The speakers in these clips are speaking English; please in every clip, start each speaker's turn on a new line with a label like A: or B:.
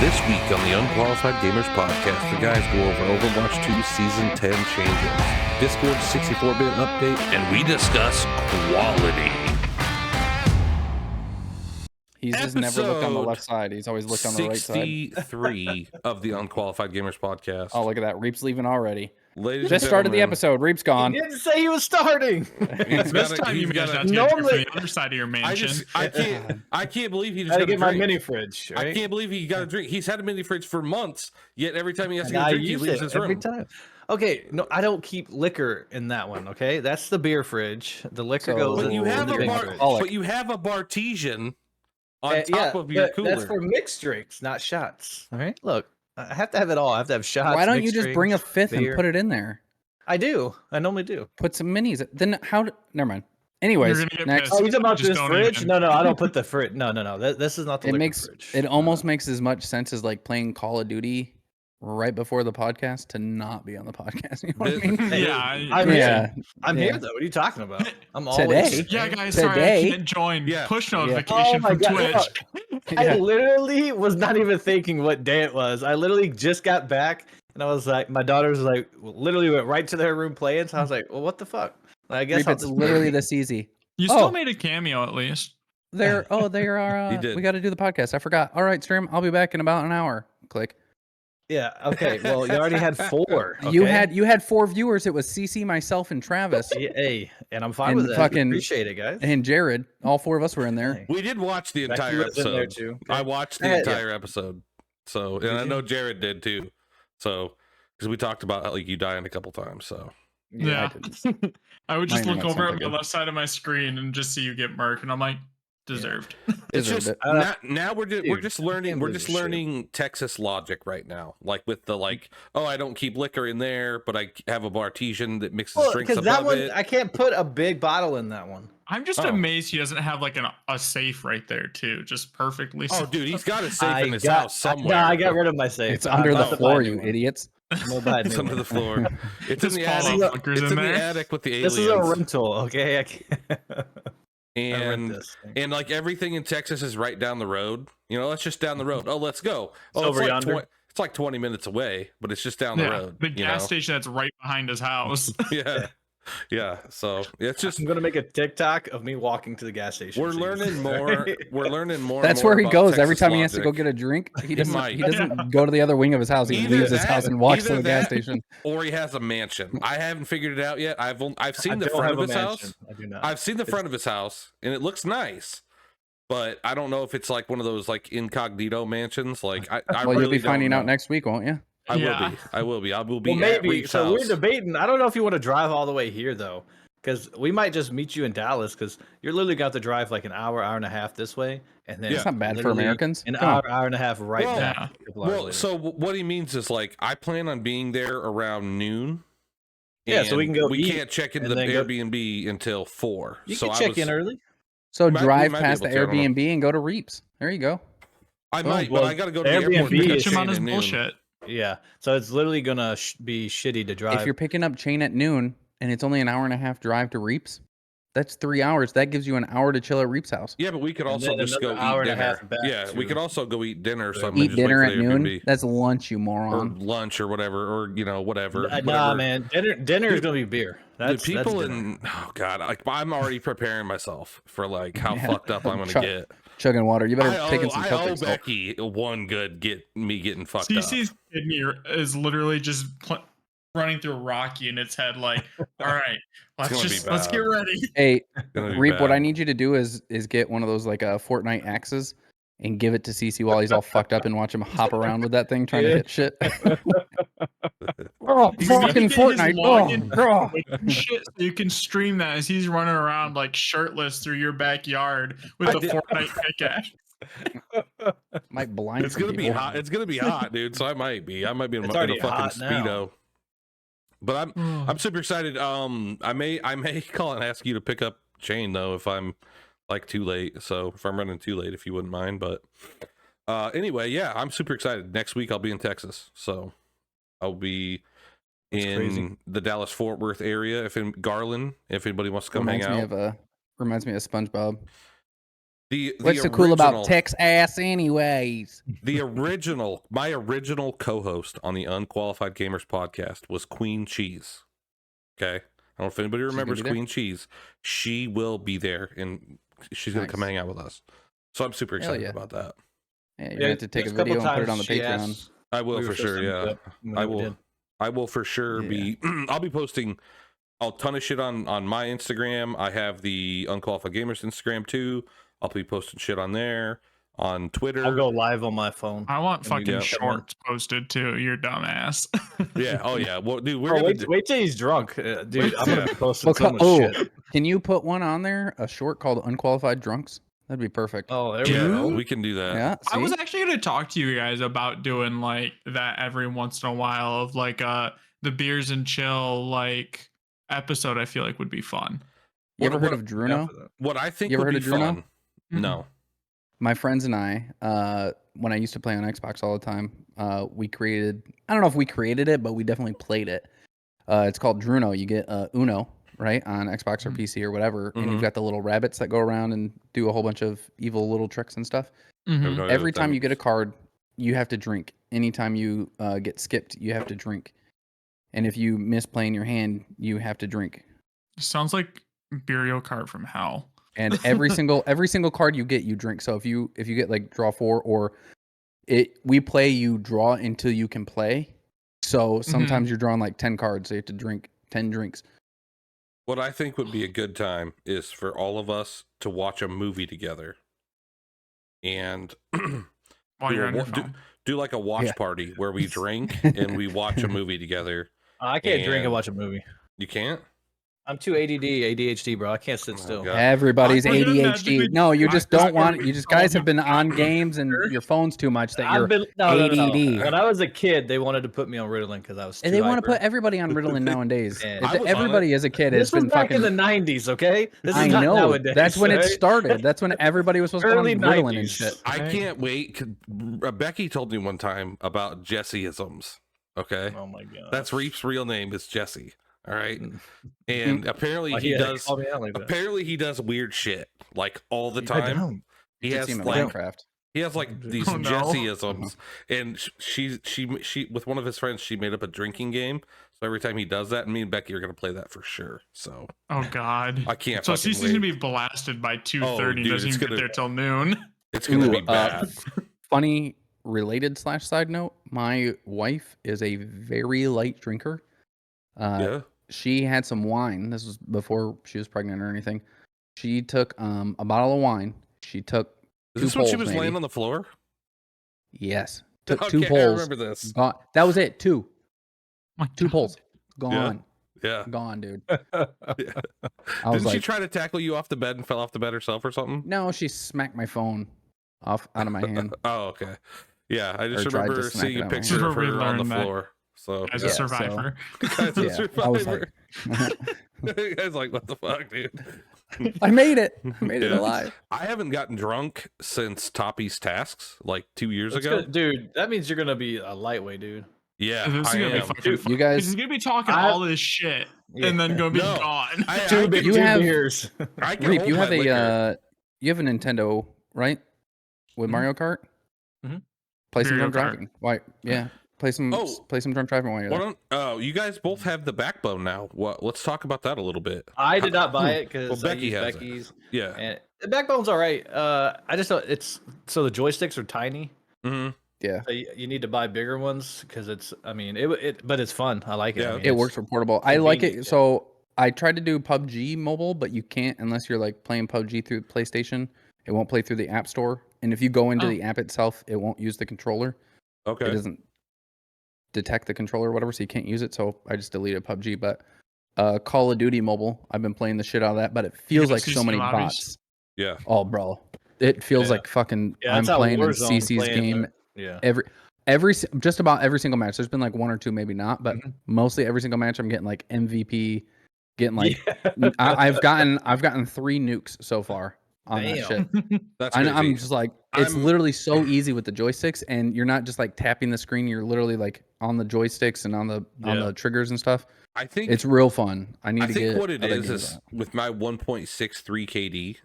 A: This week on the Unqualified Gamers Podcast, the guys go over Overwatch 2 Season 10 changes, Discord 64-bit update, and we discuss quality.
B: He's just never looked on the left side. He's always looked on the right side.
A: 63 of the Unqualified Gamers Podcast.
B: Oh, look at that. Reap's leaving already.
A: Ladies
B: Just
A: and
B: started the
A: gentlemen,
B: episode. Reap's gone.
C: He didn't say he was starting.
D: This time you managed not to get from the other side of your mansion.
A: I can't believe he just
C: I
A: got
C: to
A: a
C: get my
A: drink.
C: mini fridge. Right?
A: I can't believe he got a drink. He's had a mini fridge for months, yet every time he has to
C: And
A: get
C: I
A: a drink, he
C: use
A: leaves
C: it
A: his
C: every
A: room.
C: time. Okay, no, I don't keep liquor in that one. Okay, that's the beer fridge. The liquor
B: So-
C: goes.
A: But
C: in
A: you have
C: the
A: a
C: big
A: bar,
C: fridge.
A: but you have a Bartesian on top of your
C: but
A: cooler.
C: That's for mixed drinks, not shots. All right, look, I have to have it all. I have to have shots.
B: Why don't you
C: mixed
B: just bring a
C: drinks,
B: fifth
C: beer.
B: and put it in there?
C: I do. I normally do.
B: Put some minis. Then how? Never mind. Anyways,
D: You're gonna get
B: next.
D: pissed.
C: Oh, you talking about
D: Just
C: this
D: don't
C: fridge?
D: even.
C: No, I don't put the fridge. No. This is not the
B: It
C: liquor
B: makes
C: fridge.
B: it almost makes as much sense as like playing Call of Duty right before the podcast to not be on the podcast. You know what I mean?
C: Hey,
D: Yeah,
C: I'm
B: Yeah.
C: here. I'm
B: Yeah.
C: here though. What are you talking about? I'm
B: Today?
C: always
D: Yeah, guys, sorry
B: Today-
D: I can't join.
A: Yeah.
D: Push
C: Oh
D: notification
C: my
D: from
C: God,
D: Twitch.
C: I
B: Yeah.
C: literally was not even thinking what day it was. I literally just got back and I was like, my daughter was like, literally went right to their room playing. So I was like, well, what the fuck? I guess
B: Reap,
C: I'll
B: it's
C: just
B: literally this easy.
D: You still
B: Oh.
D: made a cameo at least.
B: They are.
A: He did.
B: We got to do the podcast. I forgot. All right, stream. I'll be back in about an hour. Click.
C: Yeah. Okay. Well, you already had 4.
B: You
C: okay?
B: had 4 viewers. It was CC, myself, and Travis,
C: Yeah, hey, and I'm fine
B: And
C: with that.
B: fucking-
C: Appreciate it, guys.
B: and Jared. All 4 of us were in there.
C: Hey.
A: We did watch the
C: Becky
A: entire
C: was in there
A: episode.
C: too.
A: I
C: Okay.
A: watched the
C: Yeah.
A: entire episode. So, and
C: Did
A: I
C: you?
A: know Jared did too. So, because we talked about how, like, you dying a couple times. So,
D: Yeah.
B: I didn't.
D: I would just
B: My
D: look
B: internet's
D: over
B: not
D: at
B: that
D: my
B: good.
D: left side of my screen and just see you get murked, and I'm like, deserved.
A: it's
B: Deserved
A: just
B: it.
A: now we're
C: Dude,
A: just
C: I
A: learning.
C: can't
A: We're
C: believe
A: just
C: this shit.
A: learning Texas logic right now. Like with the oh, I don't keep liquor in there, but I have a Bartesian that mixes
C: Well,
A: drinks
C: because
A: above
C: that one,
A: it.
C: I can't put a big bottle in that one.
D: I'm just
A: Oh.
D: amazed he doesn't have like a safe right there too, just perfectly.
A: Oh, dude, he's got it safe in his
C: got-
A: house somewhere.
C: No, I got rid of my safe.
B: It's
C: I'm
B: under the
C: about to buy
B: floor,
C: a new
B: you
C: one.
B: idiots.
C: No bad
A: It's
C: new
A: under
C: one.
A: the floor. It's in
D: Just
A: the
D: fall
A: attic.
D: off fuckers
A: It's
D: in
A: in the
D: there.
A: attic with the aliens.
C: This is a rental, okay? I can't. I rent
A: and
C: this thing.
A: and like everything in Texas is right down the road. You know, that's just down the road. Oh, let's go. Oh,
C: over
A: like
C: yonder.
A: it's like 20 minutes away, but it's just down the
D: Yeah,
A: road.
D: the
A: you
D: gas
A: know?
D: station that's right behind his house.
A: Yeah, yeah. So it's just
C: I'm gonna make a TikTok of me walking to the gas station.
A: we're
C: so you can
A: learning
C: see.
A: more. We're learning more.
B: That's
A: and more
B: where he
A: about
B: goes every
A: Texas
B: time he has to go
A: logic.
B: get a drink. He doesn't.
A: might.
B: He doesn't go to the other wing of his house. He
A: Either
B: leaves his
A: that-
B: house and walks to
A: either
B: the gas
A: that-
B: station.
A: Or he has a mansion. I haven't figured it out yet. I've
C: I
A: seen the
C: don't
A: front
C: have
A: of
C: a
A: his
C: mansion.
A: house.
C: I do not.
A: I've seen the front of his house, and it looks nice. But I don't know if it's like one of those like incognito mansions. Like I
B: Well,
A: really
B: you'll be
A: don't
B: finding out
A: know.
B: next week, won't you?
A: I
D: Yeah.
A: will be. I will be. I will be
C: Well,
A: at
C: maybe.
A: Reap's
C: So
A: house.
C: we're debating. I don't know if you want to drive all the way here though, because we might just meet you in Dallas. Because you're literally got to drive like an hour, hour and a half this way, and then
A: Yeah.
B: It's not bad for
C: literally
B: Americans.
C: An
B: Come on.
C: hour, hour and a half right
A: Well,
C: back.
D: yeah.
C: a couple hours
A: Well,
C: later.
A: so what he means is like I plan on being there around noon.
C: Yeah, so we
A: and
C: can go
A: We
C: eat
A: can't check into
C: and
A: the
C: then go-
A: Airbnb until 4.
C: you
A: so
C: can
A: I
C: check
A: was-
C: in early.
B: So
A: we
B: drive
A: might be
B: past the
A: able to, I don't know.
B: Airbnb and go to Reap's. There you go.
A: I might,
C: well,
A: but I got to go to the
C: Airbnb
A: airport. and
C: is-
A: pick up
D: Catch him on
A: Shane
D: his
A: at noon.
D: bullshit.
C: Yeah, so it's literally gonna be shitty to drive.
B: If you're picking up Chain at noon and it's only an hour and a half drive to Reap's, that's 3 hours. That gives you an hour to chill at Reap's house.
A: Yeah, but we could
C: And
A: also
C: then
A: just go
C: another hour
A: eat
C: and a
A: dinner.
C: half back
A: Yeah, we
C: to-
A: could also go eat dinner or something.
B: Eat
A: and just wait
B: dinner
A: for
B: at
A: the
B: noon.
A: Airbnb.
B: That's lunch, you
A: Or
B: moron.
A: lunch or whatever, or whatever.
C: Nah,
A: whatever.
C: man, dinner is gonna be beer. That's
A: the people
C: that's dinner.
A: in like I'm already preparing myself for like how
B: Yeah.
A: fucked up I'm gonna
B: Chuck-
A: get.
B: Chugging water. You better
A: I
B: take in
A: owe,
B: some
A: I
B: Celtic
A: owe
B: salt.
A: Becky one good me getting fucked up.
D: CC's kidney is literally just running through Rocky in its head, like, all right,
A: gonna be
D: let's
A: bad.
D: get ready.
B: Hey,
A: It's gonna be
B: Reap, what
A: bad.
B: I need you to do is get one of those like Fortnite axes and give it to CC while he's all fucked up and watch him hop around with that thing trying to
C: Yeah.
B: hit shit. Oh,
D: He's gonna
B: fucking
D: get his
B: Fortnite.
D: login
B: Oh,
D: Shit, so you can stream that as he's running around like shirtless through your backyard with
A: I
D: a
A: did-
D: Fortnite pickaxe.
B: might blind
A: It's
B: some
A: gonna be
B: people.
A: hot. It's gonna be hot, dude. So I might be in,
C: It's
A: in a
C: already
A: fucking
C: hot now.
A: speedo. But I'm super excited. I may call and ask you to pick up Shane though if I'm like too late. So if I'm running too late, if you wouldn't mind. But anyway, yeah, I'm super excited. Next week I'll be in Texas, so I'll be in
C: crazy.
A: the Dallas Fort Worth area. If in Garland, if anybody wants to come hang out.
B: Reminds me of SpongeBob. What's so cool about Tex ass anyways?
A: My original co-host on the Unqualified Gamers podcast was Queen Cheese. Okay. I don't know if anybody remembers Queen Cheese. She will be there and she's going to come hang out with us. So I'm super excited about that.
B: Yeah, you're going to have to take a video and put it on the Patreon.
A: I will for sure. Yeah. I will for sure be, I'll be posting a ton of shit on my Instagram. I have the Unqualified Gamers Instagram too. I'll be posting shit on there, on Twitter.
C: I'll go live on my phone.
D: I want fucking shorts posted too. You're dumbass.
A: Yeah. Oh yeah. Well, dude,
C: wait till he's drunk, dude. I'm gonna be posting so much shit.
B: Can you put one on there? A short called Unqualified Drunks. That'd be perfect.
C: Oh, there we go.
A: We can do that.
B: Yeah.
D: I was actually gonna talk to you guys about doing like that every once in a while of like the beers and chill like episode. I feel like would be fun.
B: You ever heard of Druno?
A: What I think would be fun. No.
B: My friends and I, when I used to play on Xbox all the time, we created, I don't know if we created it, but we definitely played it. It's called Druno. You get Uno, right, on Xbox or PC or whatever, and you've got the little rabbits that go around and do a whole bunch of evil little tricks and stuff. Every time you get a card, you have to drink. Anytime you get skipped, you have to drink. And if you miss playing your hand, you have to drink.
D: Sounds like Burial Card from Hell.
B: And every single card you get, you drink. So if you get like draw 4 or we play, you draw until you can play. So sometimes you're drawing like 10 cards, so you have to drink 10 drinks.
A: What I think would be a good time is for all of us to watch a movie together, and do like a watch party where we drink and we watch a movie together.
C: I can't drink and watch a movie.
A: You can't?
C: I'm too ADHD, bro. I can't sit still.
B: Everybody's ADHD. No, you just don't want. You just guys have been on games and your phone's too much that you're ADD. No.
C: When I was a kid, they wanted to put me on Ritalin because I was.
B: And they want to put everybody on Ritalin nowadays. Everybody as a kid has been
C: back
B: fucking
C: in the '90s. Okay, this is
B: I
C: not
B: know.
C: Nowadays,
B: that's when it started. That's when everybody was supposed to be on Ritalin and shit.
A: I can't wait. Becky told me one time about Jesseisms. Okay.
C: Oh my god.
A: That's Reap's real name is Jesse. All right. And apparently he does apparently he does weird shit like all the time. He has like these Jesseisms, and she with one of his friends, she made up a drinking game. So every time he does that, and me and Becky are gonna play that for sure. So
D: oh god,
A: I can't.
D: So CC's gonna be blasted by 2:30. Doesn't even get there till noon.
A: It's gonna be bad.
B: Funny related / side note: my wife is a very light drinker. She had some wine. This was before she was pregnant or anything. She took a bottle of wine. She took.
A: Is this when she was laying on the floor?
B: Yes. Took 2 pulls.
A: I remember this.
B: That was it. 2 pulls. Gone.
A: Yeah.
B: Gone, dude.
A: Didn't she try to tackle you off the bed and fell off the bed or something or something?
B: No, she smacked my phone out of my hand.
A: Oh, okay. Yeah, I just remember seeing a picture of her on the floor. So
D: as a survivor.
A: As a survivor. You guys like, what the fuck, dude?
B: I made it. I made it alive.
A: I haven't gotten drunk since Toppy's Tasks, like 2 years ago.
C: Dude, that means you're gonna be a lightweight, dude.
A: Yeah,
D: this is gonna be fucking fun.
B: You guys,
D: he's gonna be talking all this shit and then gonna be gone.
C: You have beers.
B: Reap, you have a Nintendo, right? With Mario Kart. Play some drunk driving. Why? Yeah. Play some drunk driving while you're there.
A: Oh, you guys both have the backbone now. Let's talk about that a little bit.
C: I did not buy it because
A: Becky has
C: Becky's.
A: Yeah,
C: and the backbone's all right. I just thought it's so the joysticks are tiny.
B: Yeah,
C: so you need to buy bigger ones because it's. I mean, but it's fun. I like it.
A: Yeah.
C: I mean,
B: it works for portable. I like it. So I tried to do PUBG mobile, but you can't unless you're like playing PUBG through PlayStation. It won't play through the App Store, and if you go into the app itself, it won't use the controller.
A: Okay,
B: it doesn't detect the controller or whatever, so you can't use it. So I just deleted PUBG. But Call of Duty mobile, I've been playing the shit out of that, but it feels like so many bots.
A: Yeah.
B: Oh, bro, it feels like fucking. I'm playing in CC's game.
C: Yeah.
B: Every just about every single match. There's been like 1 or 2, maybe not, but mostly every single match I'm getting like MVP. Getting like I've gotten 3 nukes so far on that shit.
A: That's
B: I'm
A: crazy.
B: just like, it's
A: I'm-
B: literally so easy with the joysticks, and you're not just like tapping the screen. You're literally like on the joysticks and on the triggers and stuff.
A: I think
B: It's real fun. I
A: think
B: get
A: what it
B: other
A: is
B: games out.
A: with my 1.63 KD,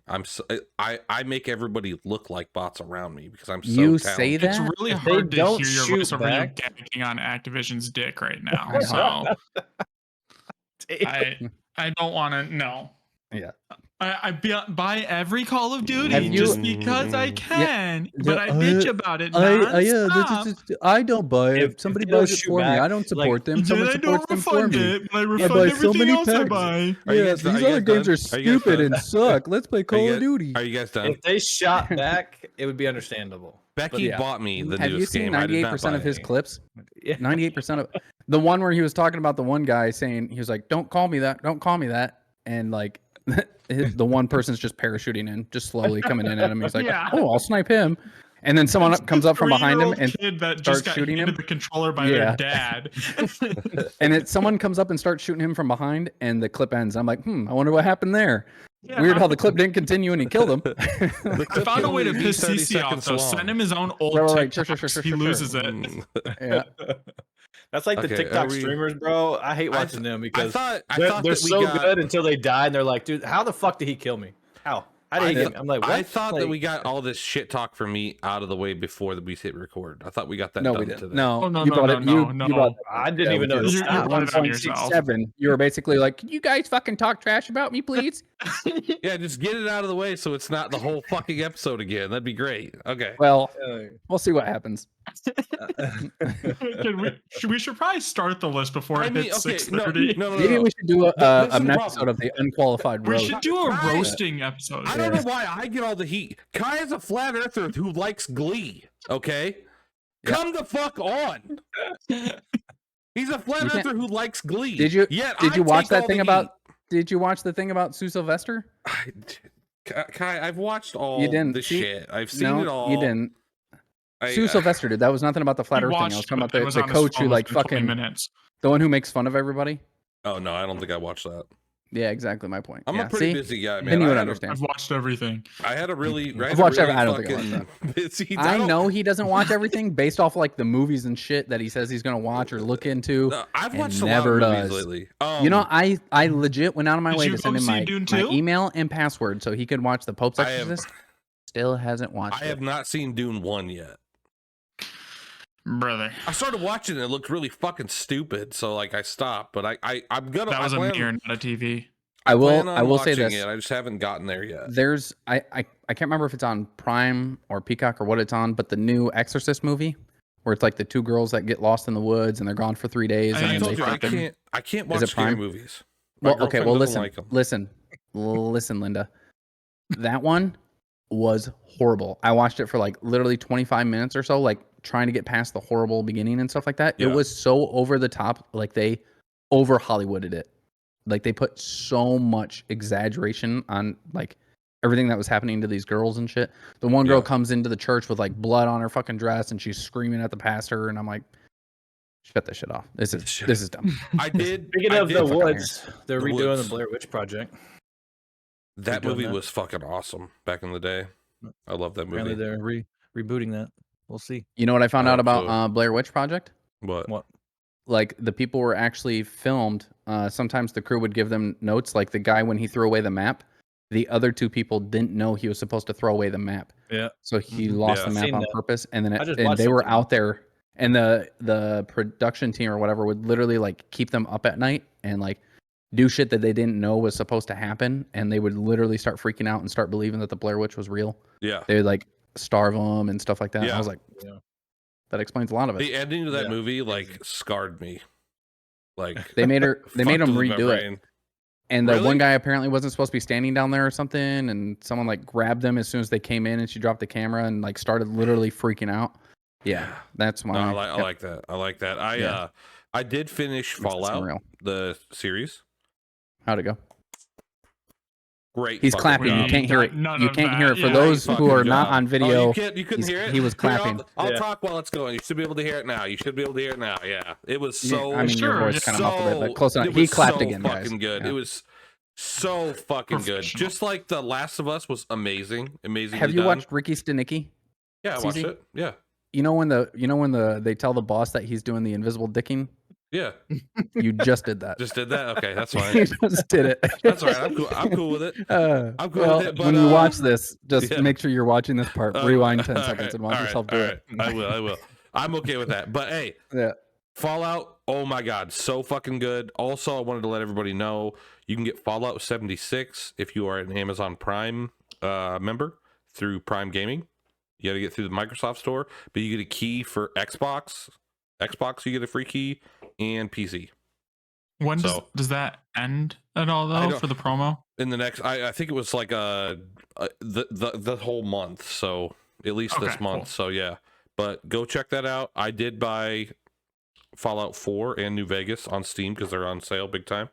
A: I make everybody look like bots around me because I'm so
B: You
A: talented.
B: say
D: It's
B: that?
D: really
C: If they
D: hard to
C: don't
D: hear your
C: shoot
D: voice over
C: back-
D: you gagging on Activision's dick right now.
B: I
D: So
C: Damn.
D: I don't want to. No.
B: Yeah.
D: I buy every Call of Duty
B: Have you-
D: just because I can, but I
B: Yeah,
D: bitch about it nonstop.
B: I don't buy it.
C: If
B: Somebody
C: they don't
B: buys it
C: shoot
B: for me.
C: back,
B: I don't support them.
D: Then
B: Someone
D: I
B: supports
D: don't
B: them for
D: refund
B: me.
D: it, but I
B: I
D: refund
B: buy so
D: everything
B: many
D: else I
B: packs.
D: buy.
A: Are you
B: Yeah,
A: guys- are
B: these
A: you
B: other
A: guys
B: games
A: done?
B: are
A: Are you guys
B: stupid
A: done?
B: and suck. Let's play Call
A: you
B: of Duty.
A: Are you guys done?
C: If they shot back, it would be understandable.
A: Becky
B: yeah.
A: bought me the
B: Have you
A: newest
B: seen
A: game. I did not
B: 98%
A: buy
B: of his
A: it.
B: clips?
C: Yeah.
B: 98% of the one where he was talking about the one guy saying he was like, "Don't call me that. Don't call me that." And like the one person's just parachuting in, just slowly coming in at him. He's like,
D: Yeah.
B: "Oh, I'll snipe him." And then someone comes up from behind him
D: 3-year-old
B: and
D: kid that
B: starts
D: just got
B: shooting
D: handed
B: him.
D: the controller by
B: Yeah.
D: their dad.
B: someone comes up and starts shooting him from behind, and the clip ends. I'm like, I wonder what happened there.
D: Yeah.
B: Weird how the clip didn't continue and he killed him.
D: I found a way to piss CC off though. Send him his own old
B: Right.
D: TikToks.
B: Sure.
D: He loses it.
B: Yeah.
C: That's like
A: Okay,
C: the
A: are
C: TikTok
A: we-
C: streamers, bro. I hate watching them
A: I
C: because
A: thought
C: they're
A: that we
C: so
A: got,
C: good until they die, and they're like, dude, how the fuck did he kill me? How? How did he get me? I'm like, what?
A: I thought that
C: Like,
A: we got all this shit talk from me out of the way before we hit record. I thought we got that
B: No,
A: done
B: we didn't.
A: today.
B: No,
D: Oh, no,
B: you
D: no,
B: brought
D: no,
B: it.
D: no,
B: You
D: no.
B: brought
C: I didn't even know.
B: which is
D: You're
C: Stop.
D: putting it on yourself.
B: 1.67. You were basically like, "You guys fucking talk trash about me, please."
A: Yeah, just get it out of the way so it's not the whole fucking episode again. That'd be great. Okay.
B: Well,
C: Uh,
B: we'll see what happens.
D: We should probably start the list before it hits 6:30.
A: no.
B: Maybe we should do
A: This is
B: an
A: the
B: episode
A: problem.
B: of the Unqualified
D: We
B: Road.
D: should do a
A: Right.
D: roasting episode.
A: I don't know why I get all the heat. Kai is a flat earther who likes Glee. Okay,
B: Yeah.
A: come the fuck on. He's a flat
B: You can't-
A: earther who likes Glee.
B: Did you
A: Yet
B: did
A: I
B: you watch
A: take
B: that
A: all
B: thing
A: the
B: about? Did you watch the thing about Sue Sylvester?
A: heat. Kai, I've watched all
B: You didn't
A: the
B: see-
A: shit. I've seen
B: No,
A: it all.
B: you didn't.
A: I-
B: Sue Sylvester did. That was nothing about the flat
D: He
B: Earth thing. I was
D: watched
B: talking
D: it,
B: about
D: but it was
B: the
D: on his
B: coach who
D: phone
B: like
D: within 20
B: fucking
D: minutes.
B: the one who makes fun of everybody.
A: Oh no, I don't think I watched that.
B: Yeah, exactly my point.
A: I'm
B: yeah.
A: a pretty
B: See?
A: busy guy,
B: Then
A: man.
B: you
A: I
B: would
A: had a-
B: understand.
D: I've watched everything.
A: I had a really.
B: I've watched every- I don't think I
A: fucking
B: watched
A: busy.
B: I
A: don't-
B: know he doesn't watch everything based off like the movies and shit that he says he's gonna watch or look into.
A: No, I've
B: and
A: watched
B: never
A: a lot of movies
B: does.
A: lately.
B: You know, I legit went out of my
D: Did
B: way
D: you
B: to send
D: go
B: him
D: see
B: my
D: Dune
B: my
D: 2?
B: email and password so he could watch the Pope's
A: I have-
B: Exorcist. Still hasn't watched
A: I have
B: it.
A: not seen Dune 1 yet.
D: Brother.
A: I started watching it. It looked really fucking stupid, so like I stopped. But I'm gonna.
D: That was
A: I
D: a
A: plan,
D: mirror, not a TV.
B: I
A: plan
B: will.
A: on
B: I will say
A: watching
B: this.
A: It. I just haven't gotten there yet.
B: There's I can't remember if it's on Prime or Peacock or what it's on, but the new Exorcist movie where it's like the two girls that get lost in the woods and they're gone for 3 days
D: I
B: and
A: I
B: then
A: told
B: they
A: you I
B: fucking-
A: can't
B: Is
A: watch
B: it
A: scary
B: Prime?
A: movies. My
B: Well, okay,
A: girlfriend
B: well
A: doesn't
B: listen,
A: like 'em.
B: listen, Linda. That one was horrible. I watched it for like literally 25 minutes or so, like trying to get past the horrible beginning and stuff like that.
A: Yeah.
B: It was so over the top, like they over Hollywooded it. Like they put so much exaggeration on like everything that was happening to these girls and shit. The one girl
A: Yeah.
B: comes into the church with like blood on her fucking dress and she's screaming at the pastor and I'm like, shut this shit off. This is dumb.
A: I did.
C: Speaking
A: I
C: of
A: did
C: the
A: fucking-
C: woods, they're
A: The
C: redoing
A: Woods.
C: the Blair Witch Project.
A: That
C: doing
A: movie
C: that.
A: was fucking awesome back in the day. I love that
C: Apparently,
A: movie.
C: they're rebooting that. We'll see.
B: You know what I found
A: I
B: out
A: hope
B: about
A: so.
B: Blair Witch Project?
A: What?
C: What?
B: Like the people were actually filmed. Sometimes the crew would give them notes. Like the guy when he threw away the map, the other two people didn't know he was supposed to throw away the map,
C: Yeah.
B: so he
C: Mhm.
B: lost
A: Yeah.
B: the map
C: Seen
B: on
C: that.
B: purpose. And then
C: I just
B: and
C: watched
B: they were
C: something
B: out
C: about that.
B: there, and the production team or whatever would literally like keep them up at night and like do shit that they didn't know was supposed to happen, and they would literally start freaking out and start believing that the Blair Witch was real.
A: Yeah.
B: They would like starve them and stuff like that.
A: Yeah.
B: I was like,
C: Yeah.
B: that explains a lot of it.
A: The ending to that
C: Yeah.
A: movie like scarred me. Like
B: They made her. They made
A: fucked
B: them
A: with my
B: redo it.
A: brain.
B: And the
A: Really?
B: one guy apparently wasn't supposed to be standing down there or something, and someone like grabbed them as soon as they came in, and she dropped the camera and like started literally freaking out. Yeah, that's why.
A: No, I like that. I like that.
B: Yeah.
A: I did finish Fallout,
B: Real.
A: the series.
B: How'd it go?
A: Great.
B: He's
A: fucking
B: clapping. You
A: job.
B: can't hear it.
D: None
B: You
D: of
B: can't
D: that.
B: hear it. For
D: Yeah,
B: those
A: Great
B: who are
A: fucking
B: not
A: job.
B: on video,
A: you couldn't hear it.
B: he was
A: Here,
B: clapping.
A: I'll
C: Yeah.
A: talk while it's going. You should be able to hear it now. You should be able to hear it now. Yeah, it was so.
B: I mean, your
D: Sure,
B: voice
D: just
B: kind of muffled it, but close enough.
A: it
B: He
A: was
B: clapped
A: so
B: again, guys.
A: fucking good.
B: Yeah.
A: It was. So fucking good.
D: Professional.
A: Just like The Last of Us was amazingly
B: Have you
A: done.
B: watched Ricky Stenicki?
A: Yeah, I watched
B: CZ?
A: it. Yeah.
B: You know when they tell the boss that he's doing the invisible dicking?
A: Yeah.
B: You just did that.
A: Just did that. Okay, that's
B: You
A: fine.
B: just did it.
A: That's all right. I'm cool with it. I'm cool
B: well,
A: with it. But
B: when you watch this, just
A: yeah.
B: make sure you're watching this part. Rewind 10 seconds and watch yourself do it.
A: I will. I'm okay with that. But hey,
B: Yeah.
A: Fallout, oh my god, so fucking good. Also, I wanted to let everybody know you can get Fallout 76 if you are an Amazon Prime member through Prime Gaming. You got to get through the Microsoft Store, but you get a key for Xbox. Xbox, you get a free key, and PC.
D: When
A: So-
D: does that end at all
A: I
D: though
A: don't-
D: for the promo?
A: In the next, I think it was like the whole month, so at least this
D: Okay,
A: month.
D: cool.
A: So yeah, but go check that out. I did buy Fallout 4 and New Vegas on Steam because they're on sale big time.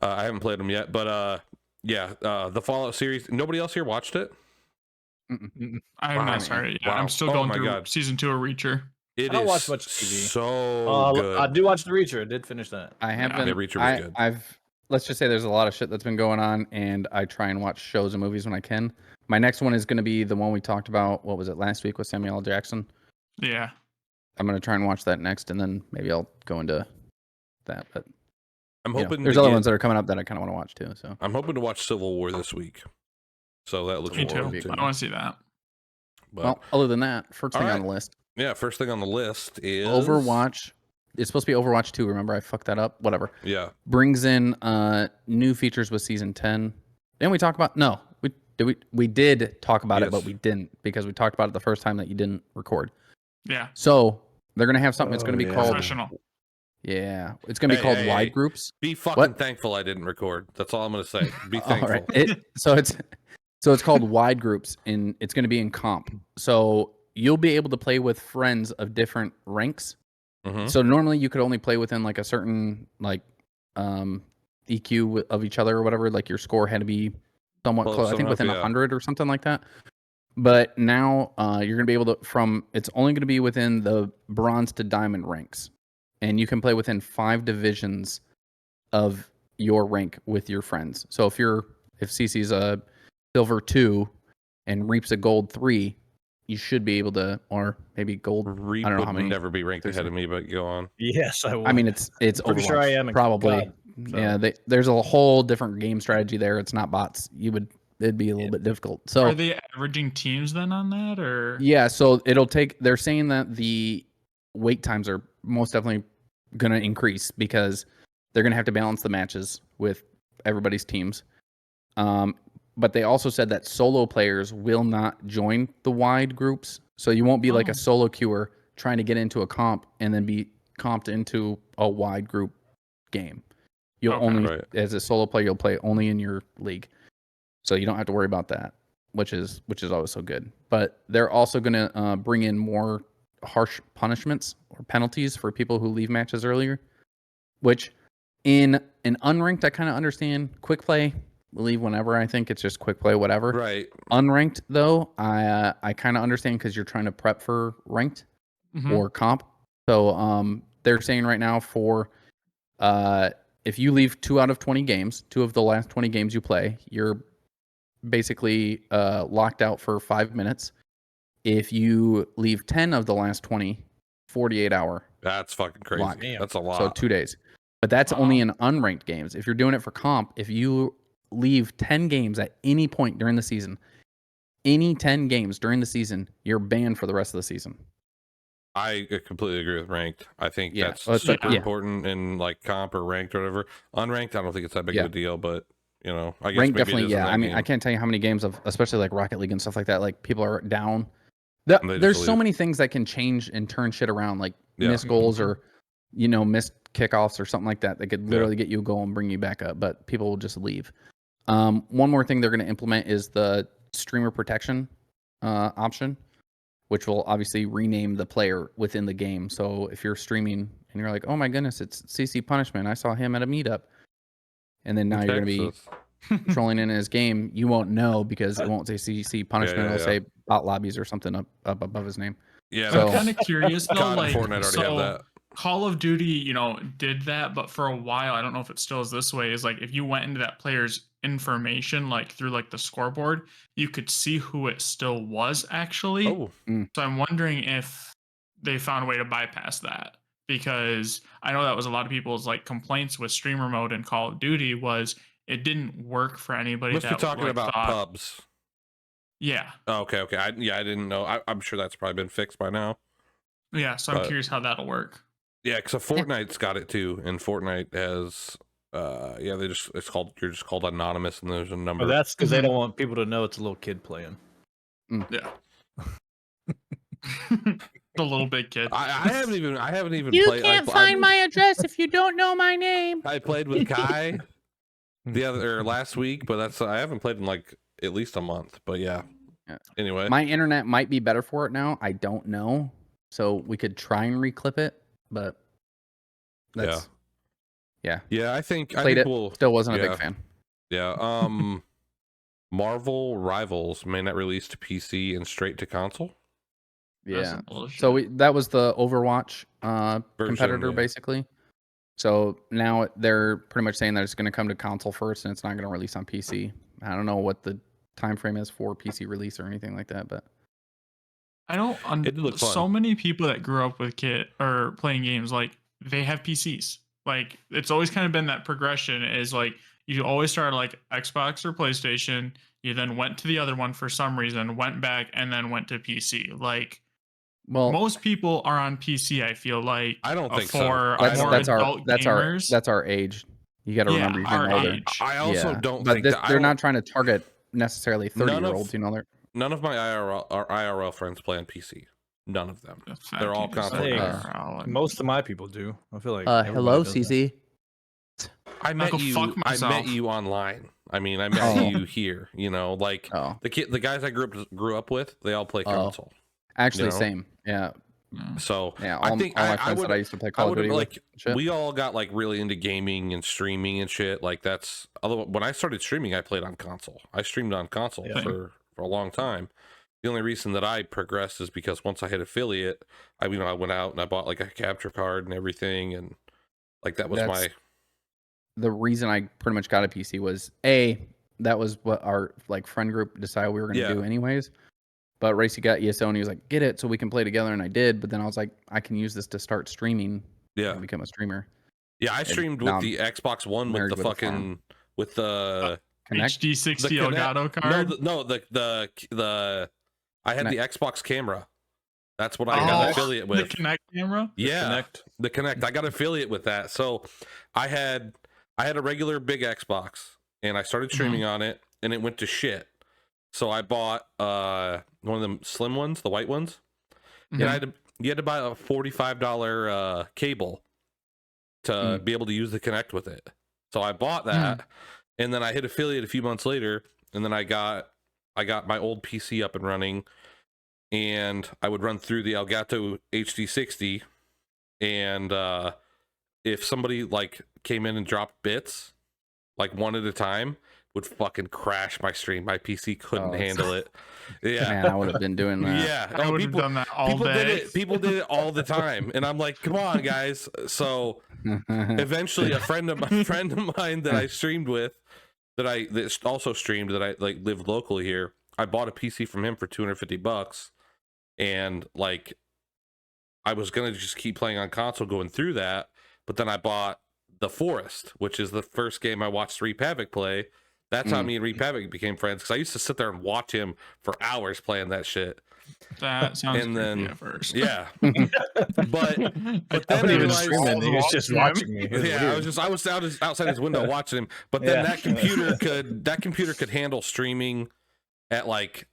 A: I haven't played them yet, but yeah, the Fallout series. Nobody else here watched it?
D: I have
A: Wow.
D: not started yet.
A: Wow.
D: I'm still
A: Oh
D: going
A: my
D: through
A: God.
D: season 2 of Reacher.
A: It
C: I don't
A: is
C: watch much TV.
A: so good.
C: I do watch The Reacher. I did finish that.
B: I haven't.
A: Yeah, Reacher was good.
B: I've let's just say there's a lot of shit that's been going on, and I try and watch shows and movies when I can. My next one is going to be the one we talked about. What was it last week with Samuel L. Jackson?
D: Yeah.
B: I'm going to try and watch that next, and then maybe I'll go into that. But
A: I'm
B: you know,
A: hoping
B: there's
A: to
B: other
A: get-
B: ones that are coming up that I kind of want to watch too. So
A: I'm hoping to watch Civil War this week. So that looks
D: Me
A: forward
D: too.
A: to.
D: I want to see that.
A: But,
B: well, other than that, first
A: All
B: thing on
A: right.
B: the list,
A: yeah, first thing on the list is
B: Overwatch. It's supposed to be Overwatch 2. Remember, I fucked that up. Whatever.
A: Yeah,
B: Brings in new features with season 10. Didn't we talk about? No, we did talk about it, but
A: Yes.
B: we didn't because we talked about it the first time that you didn't record.
D: Yeah.
B: So they're gonna have something. It's gonna be
C: yeah.
B: called.
D: Professional.
B: Yeah, it's gonna be
A: Hey,
B: called
A: hey,
B: wide
A: hey.
B: groups.
A: be fucking
B: What?
A: thankful I didn't record. That's all I'm gonna say. Be
B: All
A: thankful.
B: right. So it's called wide groups, and it's gonna be in comp. So you'll be able to play with friends of different ranks.
A: Mhm.
B: So normally you could only play within like a certain EQ of each other or whatever. Like your score had to be somewhat
A: Close
B: close. I think
A: enough,
B: within
A: yeah.
B: 100 or something like that. But now you're gonna be able to it's only gonna be within the bronze to diamond ranks, and you can play within 5 divisions of your rank with your friends. So if CC's a silver 2 and Reap's a gold 3, you should be able to, or maybe gold.
A: Reap
B: I don't know
A: would
B: how many.
A: never be ranked
B: there's
A: ahead of me, but go on.
C: Yes, I will.
B: I mean, it's
C: pretty
B: Overwatch.
C: sure I am in
B: Probably.
C: COD, so.
B: Yeah, there's a whole different game strategy there. It's not bots. It'd be a little bit difficult. So
D: Are they averaging teams then on that, or?
B: yeah, so it'll take. They're saying that the wait times are most definitely going to increase because they're going to have to balance the matches with everybody's teams. But they also said that solo players will not join the wide groups, so you won't be like
D: Oh.
B: a solo queuer trying to get into a comp and then be comped into a wide group game. You'll
D: Okay.
B: only,
A: Right.
B: as a solo player, you'll play only in your league, so you don't have to worry about that, which is always so good. But they're also going to bring in more harsh punishments or penalties for people who leave matches earlier, which in an unranked I kind of understand. Quick play, leave whenever. I think it's just quick play, whatever.
A: Right.
B: Unranked though, I kind of understand because you're trying to prep for ranked
D: Mhm.
B: or comp. So they're saying right now for if you leave 2 out of 20 games, 2 of the last 20 games you play, you're basically locked out for 5 minutes. If you leave 10 of the last 20, 48-hour.
A: That's fucking crazy.
B: Lock.
C: Damn.
A: That's a lot.
B: So 2 days. But that's only in unranked games. If you're doing it for comp, if you leave 10 games at any point during the season, any 10 games during the season, you're banned for the rest of the season.
A: I completely agree with ranked. I think
B: Yeah.
A: that's
B: Well, it's like-
A: super
B: yeah.
A: important in like comp or ranked or whatever. Unranked, I don't think it's that big
B: Yeah.
A: of a deal, but you know, I guess
B: Rank
A: maybe
B: definitely,
A: it is in
B: yeah.
A: that
B: I mean,
A: game.
B: I can't tell you how many games of, especially like Rocket League and stuff like that. Like people are down.
A: And they just
B: There's so
A: leave.
B: many things that can change and turn shit around, like
A: Yeah.
B: missed goals or missed kickoffs or something like that. That could
A: Yeah.
B: literally get you a goal and bring you back up, but people will just leave. One more thing they're going to implement is the streamer protection option, which will obviously rename the player within the game. So if you're streaming and you're like, oh my goodness, it's CC Punishment, I saw him at a meetup, and then now you're going to be
A: Texas.
B: trolling in his game, you won't know because it won't say CC Punishment.
A: yeah,
B: It'll say bot lobbies or something up above his name.
A: Yeah,
B: So-
D: I'm kind of curious though.
A: COD
D: Like,
A: and Fortnite already have
D: so
A: that.
D: Call of Duty, did that, but for a while, I don't know if it still is this way, is like if you went into that player's information, like through like the scoreboard, you could see who it still was actually.
A: Oh,
D: So I'm wondering if they found a way to bypass that, because I know that was a lot of people's like complaints with streamer mode in Call of Duty was it didn't work for anybody
A: must be
D: that
A: talking
D: like,
A: about
D: thought,
A: pubs.
D: yeah,
A: Oh, okay. I didn't know. I'm sure that's probably been fixed by now.
D: yeah. So I'm
A: But-
D: curious how that'll work.
A: Yeah, because Fortnite's got it too, and Fortnite has, you're just called anonymous, and there's a number.
C: Oh, that's because they don't want people to know it's a little kid playing.
D: Yeah. The little big kid.
A: I haven't even
E: You
A: played.
E: can't find my address if you don't know my name.
A: I played with Kai last week, but I haven't played in like at least a month. But yeah.
B: Yeah.
A: Anyway,
B: My internet might be better for it now. I don't know. So we could try and reclip it, but that's
A: yeah. I think
B: played it.
A: we'll
B: Still wasn't a
A: yeah.
B: big fan.
A: Yeah. Marvel Rivals may not release to PC and straight to console.
B: Yeah.
D: Bullshit.
B: So that was the Overwatch
A: Version,
B: competitor
A: yeah.
B: basically. So now they're pretty much saying that it's going to come to console first and it's not going to release on PC. I don't know what the time frame is for PC release or anything like that, but
D: I don't.
A: It did look fun.
D: So many people that grew up with kid or playing games, like they have PCs. Like it's always kind of been that progression. Is like you always started like Xbox or PlayStation. You then went to the other one for some reason, went back, and then went to PC. Like
B: well,
D: most people are on PC. I feel like
A: I don't think so.
D: for
A: I-
B: that's
D: adult gamers.
B: that's our age. You got to remember you're
D: our
B: getting older.
D: age.
A: I also don't
B: but
A: think
B: this,
A: that
B: they're not trying to target necessarily 30-year-olds.
A: None of my IRL friends play on PC. None of them.
D: The fact
A: They're all
D: you just
A: console
D: said
A: guys.
D: IRL and-
C: Most of my people do. I feel like.
B: Hello,
C: everybody does that.
B: CZ.
A: I met
D: go
A: you.
D: fuck
A: I
D: myself.
A: met you online. I mean, I met
B: Oh.
A: you here. Like
B: Oh,
A: the guys I grew up with, they all play
B: Oh.
A: console.
B: actually,
A: You know?
B: same. Yeah,
A: So
B: yeah.
A: I
B: All,
A: think
B: all my
A: I
B: friends
A: would
B: that I used to play
A: I
B: Call of
A: would
B: Duty
A: like
B: with. Shit.
A: we all got like really into gaming and streaming and shit. Like that's when I started streaming, I played on console. I streamed on console
C: Yeah.
A: for a long time. The only reason that I progressed is because once I hit affiliate, I went out and I bought like a capture card and everything, and like that was
B: That's-
A: my
B: The reason I pretty much got a PC was that was what our like friend group decided we were going to
A: Yeah.
B: do anyways. But Racy got ESO and he was like, "Get it so we can play together," and I did. But then I was like, I can use this to start streaming.
A: yeah.
B: And become a streamer.
A: Yeah, I streamed with
B: now
A: the Xbox One with
B: married
A: the
B: with a
A: fucking
B: farm.
A: with the
B: Connect.
D: HD60
A: the Kinect-
D: Elgato card.
A: the I had the Xbox camera. That's what I
D: Oh,
A: got affiliate
D: the
A: with.
D: Kinect camera.
A: Yeah,
C: Connect.
A: the Kinect. I got affiliate with that. So I had a regular big Xbox and I started streaming on it and it went to shit. So I bought one of them slim ones, the white ones.
D: Mhm.
A: And you had to buy a $45 cable to be able to use the Kinect with it. So I bought that and then I hit affiliate a few months later and then I got my old PC up and running and I would run through the Elgato HD60 and if somebody like came in and dropped bits like one at a time would fucking crash my stream. My PC couldn't handle it. Yeah.
B: Man, I would have been doing that.
A: Yeah.
D: I would have done that all day.
A: People did it all the time. And I'm like, come on, guys. So eventually a friend of mine that I streamed with, that also streamed, that I like lived locally here, I bought a PC from him for $250. And like I was gonna just keep playing on console going through that, but then I bought The Forest, which is the first game I watched Reap Havoc play. That's how me and Reap Havoc became friends, because I used to sit there and watch him for hours playing that shit.
D: That sounds
A: And
D: creepy
A: then
D: at first.
A: yeah, but
C: I
A: then I
C: wasn't even
A: realized,
C: streaming. He was just watching me. It was
A: yeah,
C: weird.
A: I was outside his window watching him. But then
C: Yeah.
A: that computer could handle streaming at like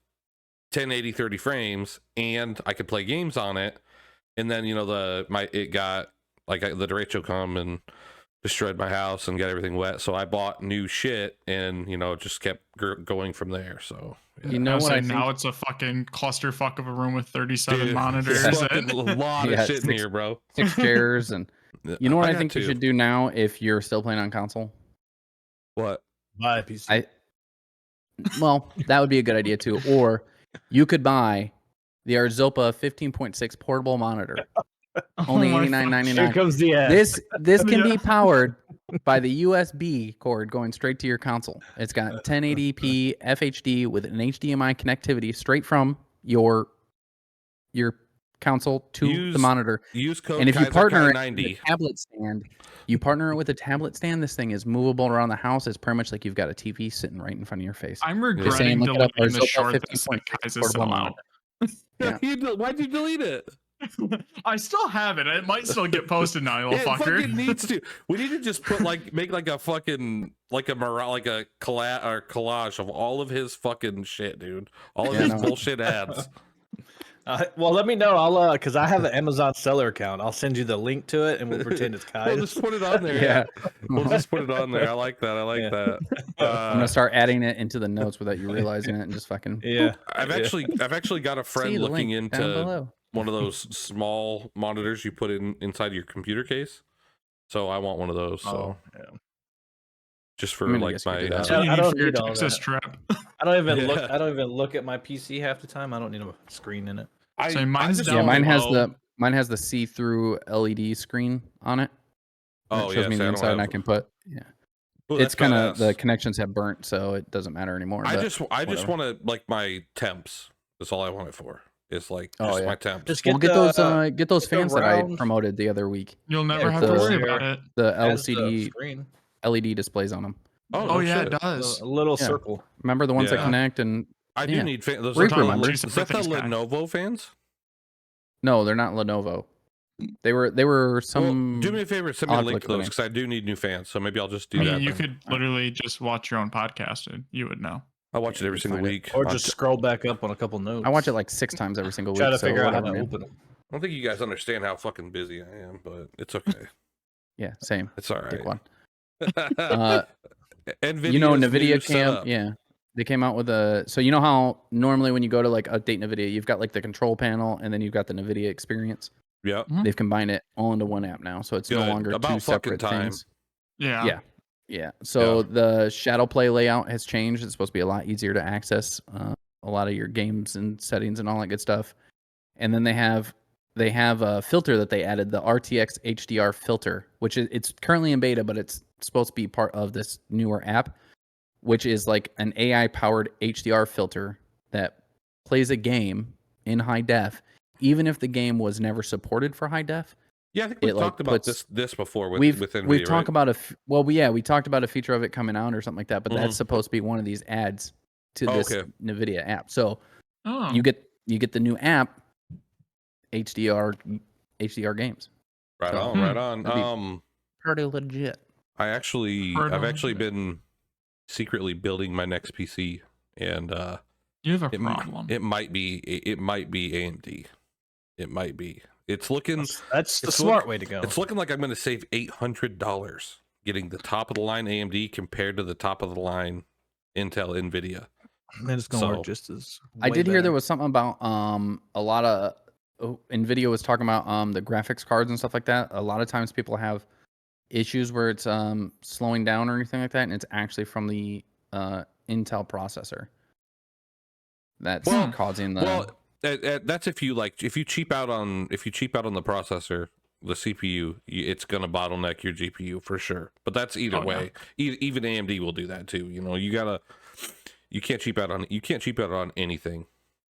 A: 1080 30 frames, and I could play games on it. And then the derecho come and destroyed my house and got everything wet. So I bought new shit and just kept going from there. So yeah.
B: You know what I think?
D: now it's a fucking clusterfuck of a room with 37
A: Dude,
D: monitors.
A: it's fucking a lot
B: Yeah,
A: of shit in
B: 6
A: here, bro.
B: 6 chairs and you know what I
A: got
B: think you
A: two.
B: should do now if you're still playing on console?
A: What?
C: Buy a PC.
B: Well, that would be a good idea too. Or you could buy the Arzopa 15.6 portable monitor. Only
D: my
B: $89.99.
C: Here comes the ad.
B: This can
D: Yeah.
B: be powered by the USB cord going straight to your console. It's got 1080p FHD with an HDMI connectivity straight from your console to the monitor.
A: Use code
B: And if you partner it with a
A: KaiserKai90.
B: tablet stand, this thing is movable around the house. It's pretty much like you've got a TV sitting right in front of your face.
D: I'm
B: Just saying,
D: regretting
B: look it up.
D: deleting the
B: Zoppo
D: short that
B: 50.6
D: said Kaiser
B: portable
D: sell
B: monitor.
D: out.
B: Yeah.
A: Why'd you delete it?
D: I still have it. It might still get posted now, you little
A: It
D: fucker.
A: fucking needs to. We need to just put make like a fucking collage of all of his fucking shit, dude. All of his bullshit ads.
C: Well, let me know. I'll because I have an Amazon seller account. I'll send you the link to it, and we'll pretend it's Kai's.
A: We'll just put it on there.
B: Yeah.
A: We'll just put it on there. I like that. I like that.
B: I'm gonna start adding it into the notes without you realizing it, and just fucking.
C: Yeah.
A: I've actually got a friend
B: See the
A: looking
B: link down
A: into
B: below.
A: one of those small monitors you put inside your computer case. So I want one of those. So
C: yeah.
A: just for
B: I mean, I
A: like
B: guess you could
A: my
B: do that.
D: So you
C: I
D: need
C: don't
D: for your
C: need all
D: Texas
C: that.
D: trip.
C: I don't even look.
A: Yeah.
C: I don't even look at my PC half the time. I don't need a screen in it.
D: So mine's
A: just
D: down
B: Yeah,
A: want-
B: mine has the see-through LED screen on it.
A: Oh
B: It shows
A: yeah,
B: me
A: see,
B: the
A: I
B: inside,
A: don't
B: and I
A: have-
B: can put. Yeah,
A: Ooh,
B: it's
A: that's
B: kind of
A: badass.
B: the connections have burnt, so it doesn't matter anymore.
A: I
B: but
A: just
B: whatever.
A: want to like my temps. That's all I want it for. Is like
B: Oh,
A: just
B: yeah.
A: my temps.
C: Just
B: We'll get those
C: the
B: fans that I
C: round-
B: promoted the other week.
D: You'll never
C: Yeah,
D: have to
B: the-
D: worry about it.
B: The
C: has the
B: LCD
C: screen.
B: LED displays on them.
A: Oh,
D: Oh
A: no
D: yeah,
A: shit.
D: it does.
C: A little
B: Yeah.
C: circle.
B: Remember the ones that
A: Yeah.
B: connect and
A: I do
B: yeah.
A: need fans. Those
B: Reap
A: are
B: remember.
A: is that the Lenovo fans?
B: no, they're not Lenovo. They were
A: Well,
B: some.
A: do me a favor, send me
B: I'll
A: a
B: have to
A: link
B: look
A: to
B: at the
A: those
B: name.
A: because I do need new fans. So maybe I'll just do
D: I
A: that.
D: mean, you
A: then.
D: could literally just watch your own podcast and you would know.
A: I watch it every
B: you
A: single
B: find it.
A: week.
C: Or
A: on
C: just scroll back up on a couple notes.
B: I watch it like 6 times every single week.
C: Try to
B: so
C: figure out how
B: whatever,
C: to
B: man.
C: open them.
A: I don't think you guys understand how fucking busy I am, but it's okay.
B: Yeah, same.
A: It's all
B: Dick
A: right.
B: one.
A: NVIDIA's
B: You know,
A: new
B: NVIDIA came.
A: setup.
B: Yeah, they came out with a. So you know how normally when you go to like update NVIDIA, you've got like the control panel, and then you've got the NVIDIA experience.
A: Yep.
B: They've combined it all into one app now, so it's no
A: Good.
B: longer
A: About
B: two
A: fucking
B: separate
A: time.
B: things.
D: Yeah.
B: Yeah. Yeah. So the shadow play layout has changed. It's supposed to be a lot easier to access a lot of your games and settings and all that good stuff. And then they have a filter that they added, the RTX HDR filter, which is it's currently in beta, but it's supposed to be part of this newer app, which is like an AI powered HDR filter that plays a game in high def, even if the game was never supported for high def.
A: Yeah, I think we
B: It, like,
A: talked about
B: puts-
A: this before with
B: We've
A: NVIDIA,
B: talked
A: right?
B: about we talked about a feature of it coming out or something like that, but that's supposed to be one of these adds to this
A: Okay.
B: NVIDIA app. So
D: Oh.
B: you get the new app, HDR games.
A: Right
B: So-
A: on, right on.
B: That'd be- Pretty legit.
A: I've actually
D: Pardon?
A: been secretly building my next PC, and
D: You have a
A: it,
D: problem.
A: it might be AMD. It might be. It's looking.
C: That's the
A: It's
C: smart
A: look-
C: way to go.
A: It's looking like I'm going to save $800 getting the top of the line AMD compared to the top of the line Intel NVIDIA.
C: And it's gonna
A: so-
C: work just as.
B: I
C: way
B: did hear there
C: better.
B: was something about a lot of NVIDIA was talking about the graphics cards and stuff like that. A lot of times people have issues where it's slowing down or anything like that, and it's actually from the Intel processor that's
A: Well-
B: causing the.
A: Well, that's if you cheap out on the processor, the CPU, it's going to bottleneck your GPU for sure. But that's either
D: Oh, yeah.
A: way. Even AMD will do that too. You know, you can't cheap out on anything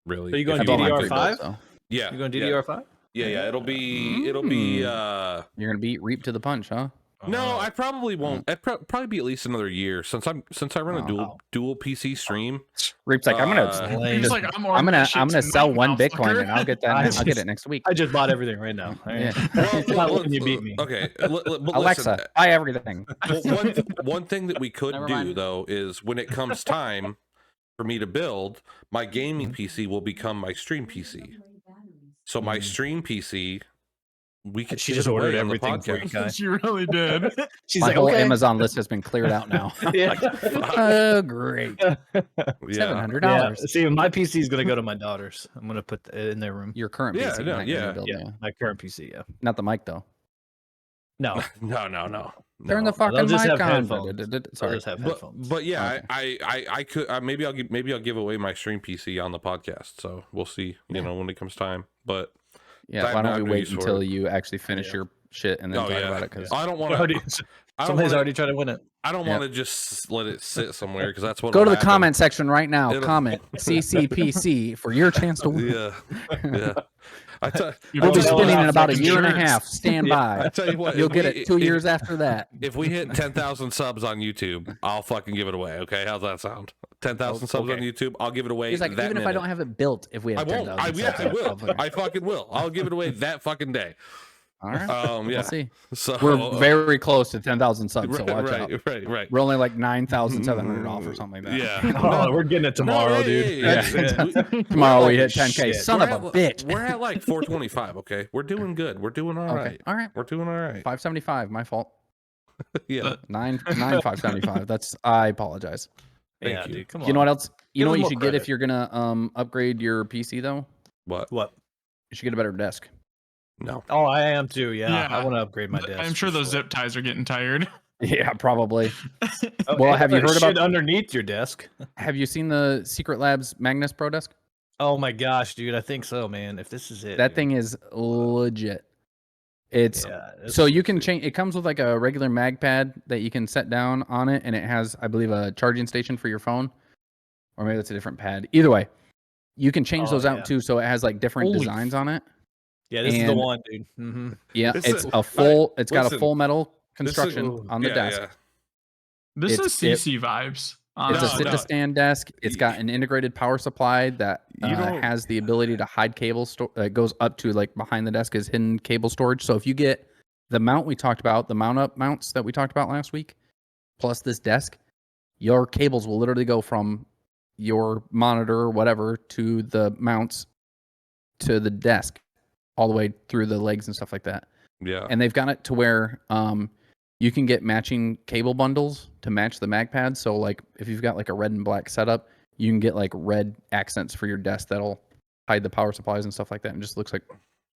A: really.
C: So you going
A: If
B: I bought mine
C: DDR5?
B: pre-built, so
A: Yeah,
C: You going
A: yeah.
C: DDR5?
A: Yeah, it'll be
B: you're gonna beat Reap to the punch, huh?
A: no, I probably won't. I'd probably be at least another year since I run a
B: Oh.
A: dual PC stream.
B: Reap's like, I'm
C: lame.
D: He's like,
B: gonna
D: ordering that shit
B: I'm gonna sell
D: tonight,
B: one Bitcoin
D: motherfucker.
B: and I'll get that.
C: I
B: I'll get
C: just-
B: it next week.
C: I just bought everything right now.
B: Yeah.
C: It's not letting you beat me.
A: Okay, but
B: Alexa,
A: listen,
B: buy everything.
A: well, one thing that we could
B: Never
A: do
B: mind.
A: though is when it comes time for me to build, my gaming
B: Mm-hmm.
A: PC will become my stream PC. So my stream PC, we could
C: She
A: give
C: just
A: it away
C: ordered
A: on the
C: everything for you
A: podcast.
C: guys.
D: She really did.
C: She's
B: My
C: like,
B: whole
C: okay.
B: Amazon list has been cleared out now.
C: Yeah.
B: Oh, great.
A: Yeah.
B: $700.
C: Yeah. See, my PC is gonna go to my daughters. I'm gonna put it in their room.
B: Your current
A: Yeah,
B: PC,
A: no,
B: not your
A: yeah.
B: new build,
C: Yeah, my current PC. Yeah.
B: Not the mic though.
C: No,
A: No.
B: Turn the
A: No.
B: fucking
C: they'll just
B: mic
C: have
B: on.
C: headphones.
B: Sorry.
C: I'll just have headphones.
A: But yeah,
B: Okay.
A: I could maybe I'll give away my stream PC on the podcast. So we'll see. You know when it comes time. But
B: Yeah,
A: I'm
B: why don't
A: not
B: we
A: no
B: wait
A: use for
B: until
A: it.
B: you actually finish your shit and then
A: Oh
B: talk
A: yeah,
B: about it? Because
A: I don't want
C: Already-
A: to.
C: Somebody's already trying to win it.
A: I don't
B: Yep.
A: want to just let it sit somewhere because that's what.
B: go to the
A: happen.
B: comment section right now.
A: It'll-
B: Comment CCPC for your chance to win.
A: Yeah, yeah.
B: We'll be
C: tell you
B: spinning
C: what,
B: in about a
C: like
B: year and a
D: insurance.
B: half. Stand
C: Yeah.
B: by.
A: I tell you what,
B: You'll
A: if
B: get
A: we-
B: it 2
A: if-
B: years after that.
A: If we hit 10,000 subs on YouTube, I'll fucking give it away. Okay, how's that sound? 10,000 subs on YouTube, I'll give it away.
B: He's like,
A: that
B: even if I
A: minute.
B: don't have it built, if we
A: I
B: have
A: won't.
B: 10,000
A: Yeah, I will.
B: subs,
A: I fucking will. I'll give it away that fucking day.
B: All right.
A: Yeah.
B: We'll see.
A: So
B: We're very close to 10,000 subs, so watch out.
A: right.
B: We're only like 9,700 off or something like that.
A: Yeah.
C: Oh, we're getting it tomorrow, dude.
B: Tomorrow we
C: Holy
B: hit 10K.
C: shit.
B: Son of a bitch.
A: We're at like 425. Okay, we're doing good. We're doing all right.
B: Okay. All right.
A: We're doing all right.
B: 575. My fault.
A: Yeah.
B: 575. That's. I apologize.
C: Yeah,
A: Thank you.
C: dude. Come on.
B: You know what else? You
C: Give
B: know what
C: him
B: you
C: more
B: should get if
C: credit.
B: you're gonna upgrade your PC though?
A: What?
C: What?
B: You should get a better desk.
A: No.
C: Oh, I am too. Yeah,
D: Yeah.
C: I want to upgrade my desk.
D: I'm sure
C: for
D: those zip ties are getting tired.
B: Yeah, probably.
C: Oh,
B: Well,
C: and
B: have you
C: there's
B: heard about-
C: shit underneath your desk?
B: Have you seen the Secret Labs Magnus Pro desk?
C: Oh my gosh, dude! I think so, man. If this is it,
B: That
C: dude.
B: thing is legit. It's
C: Yeah,
B: so you can change. It comes with like a regular mag pad that you can set down on it, and it has, I believe, a charging station for your phone, or maybe it's a different pad. Either way, you can change
C: Oh,
B: those out
C: yeah.
B: too, so it has like different
C: Holy
B: designs on it.
C: Yeah, this is the
B: and-
C: one, dude. Mm-hmm.
B: Yeah,
A: It's
B: it's
A: a-
B: a full. It's got a
A: listen,
B: full metal
A: This is-
B: construction on the
A: yeah,
B: desk.
A: yeah.
D: This is
B: It's- it-
D: CC vibes.
B: It's a
A: No,
B: sit
A: no.
B: to stand desk. It's got an integrated power supply that
A: You don't-
B: has the ability to hide cable. Goes up to like behind the desk is hidden cable storage. So if you get the mount we talked about, the mount up mounts that we talked about last week, plus this desk, your cables will literally go from your monitor or whatever to the mounts to the desk, all the way through the legs and stuff like that.
A: Yeah.
B: And they've got it to where you can get matching cable bundles to match the mag pads. So like if you've got like a red and black setup, you can get like red accents for your desk that'll hide the power supplies and stuff like that, and just looks like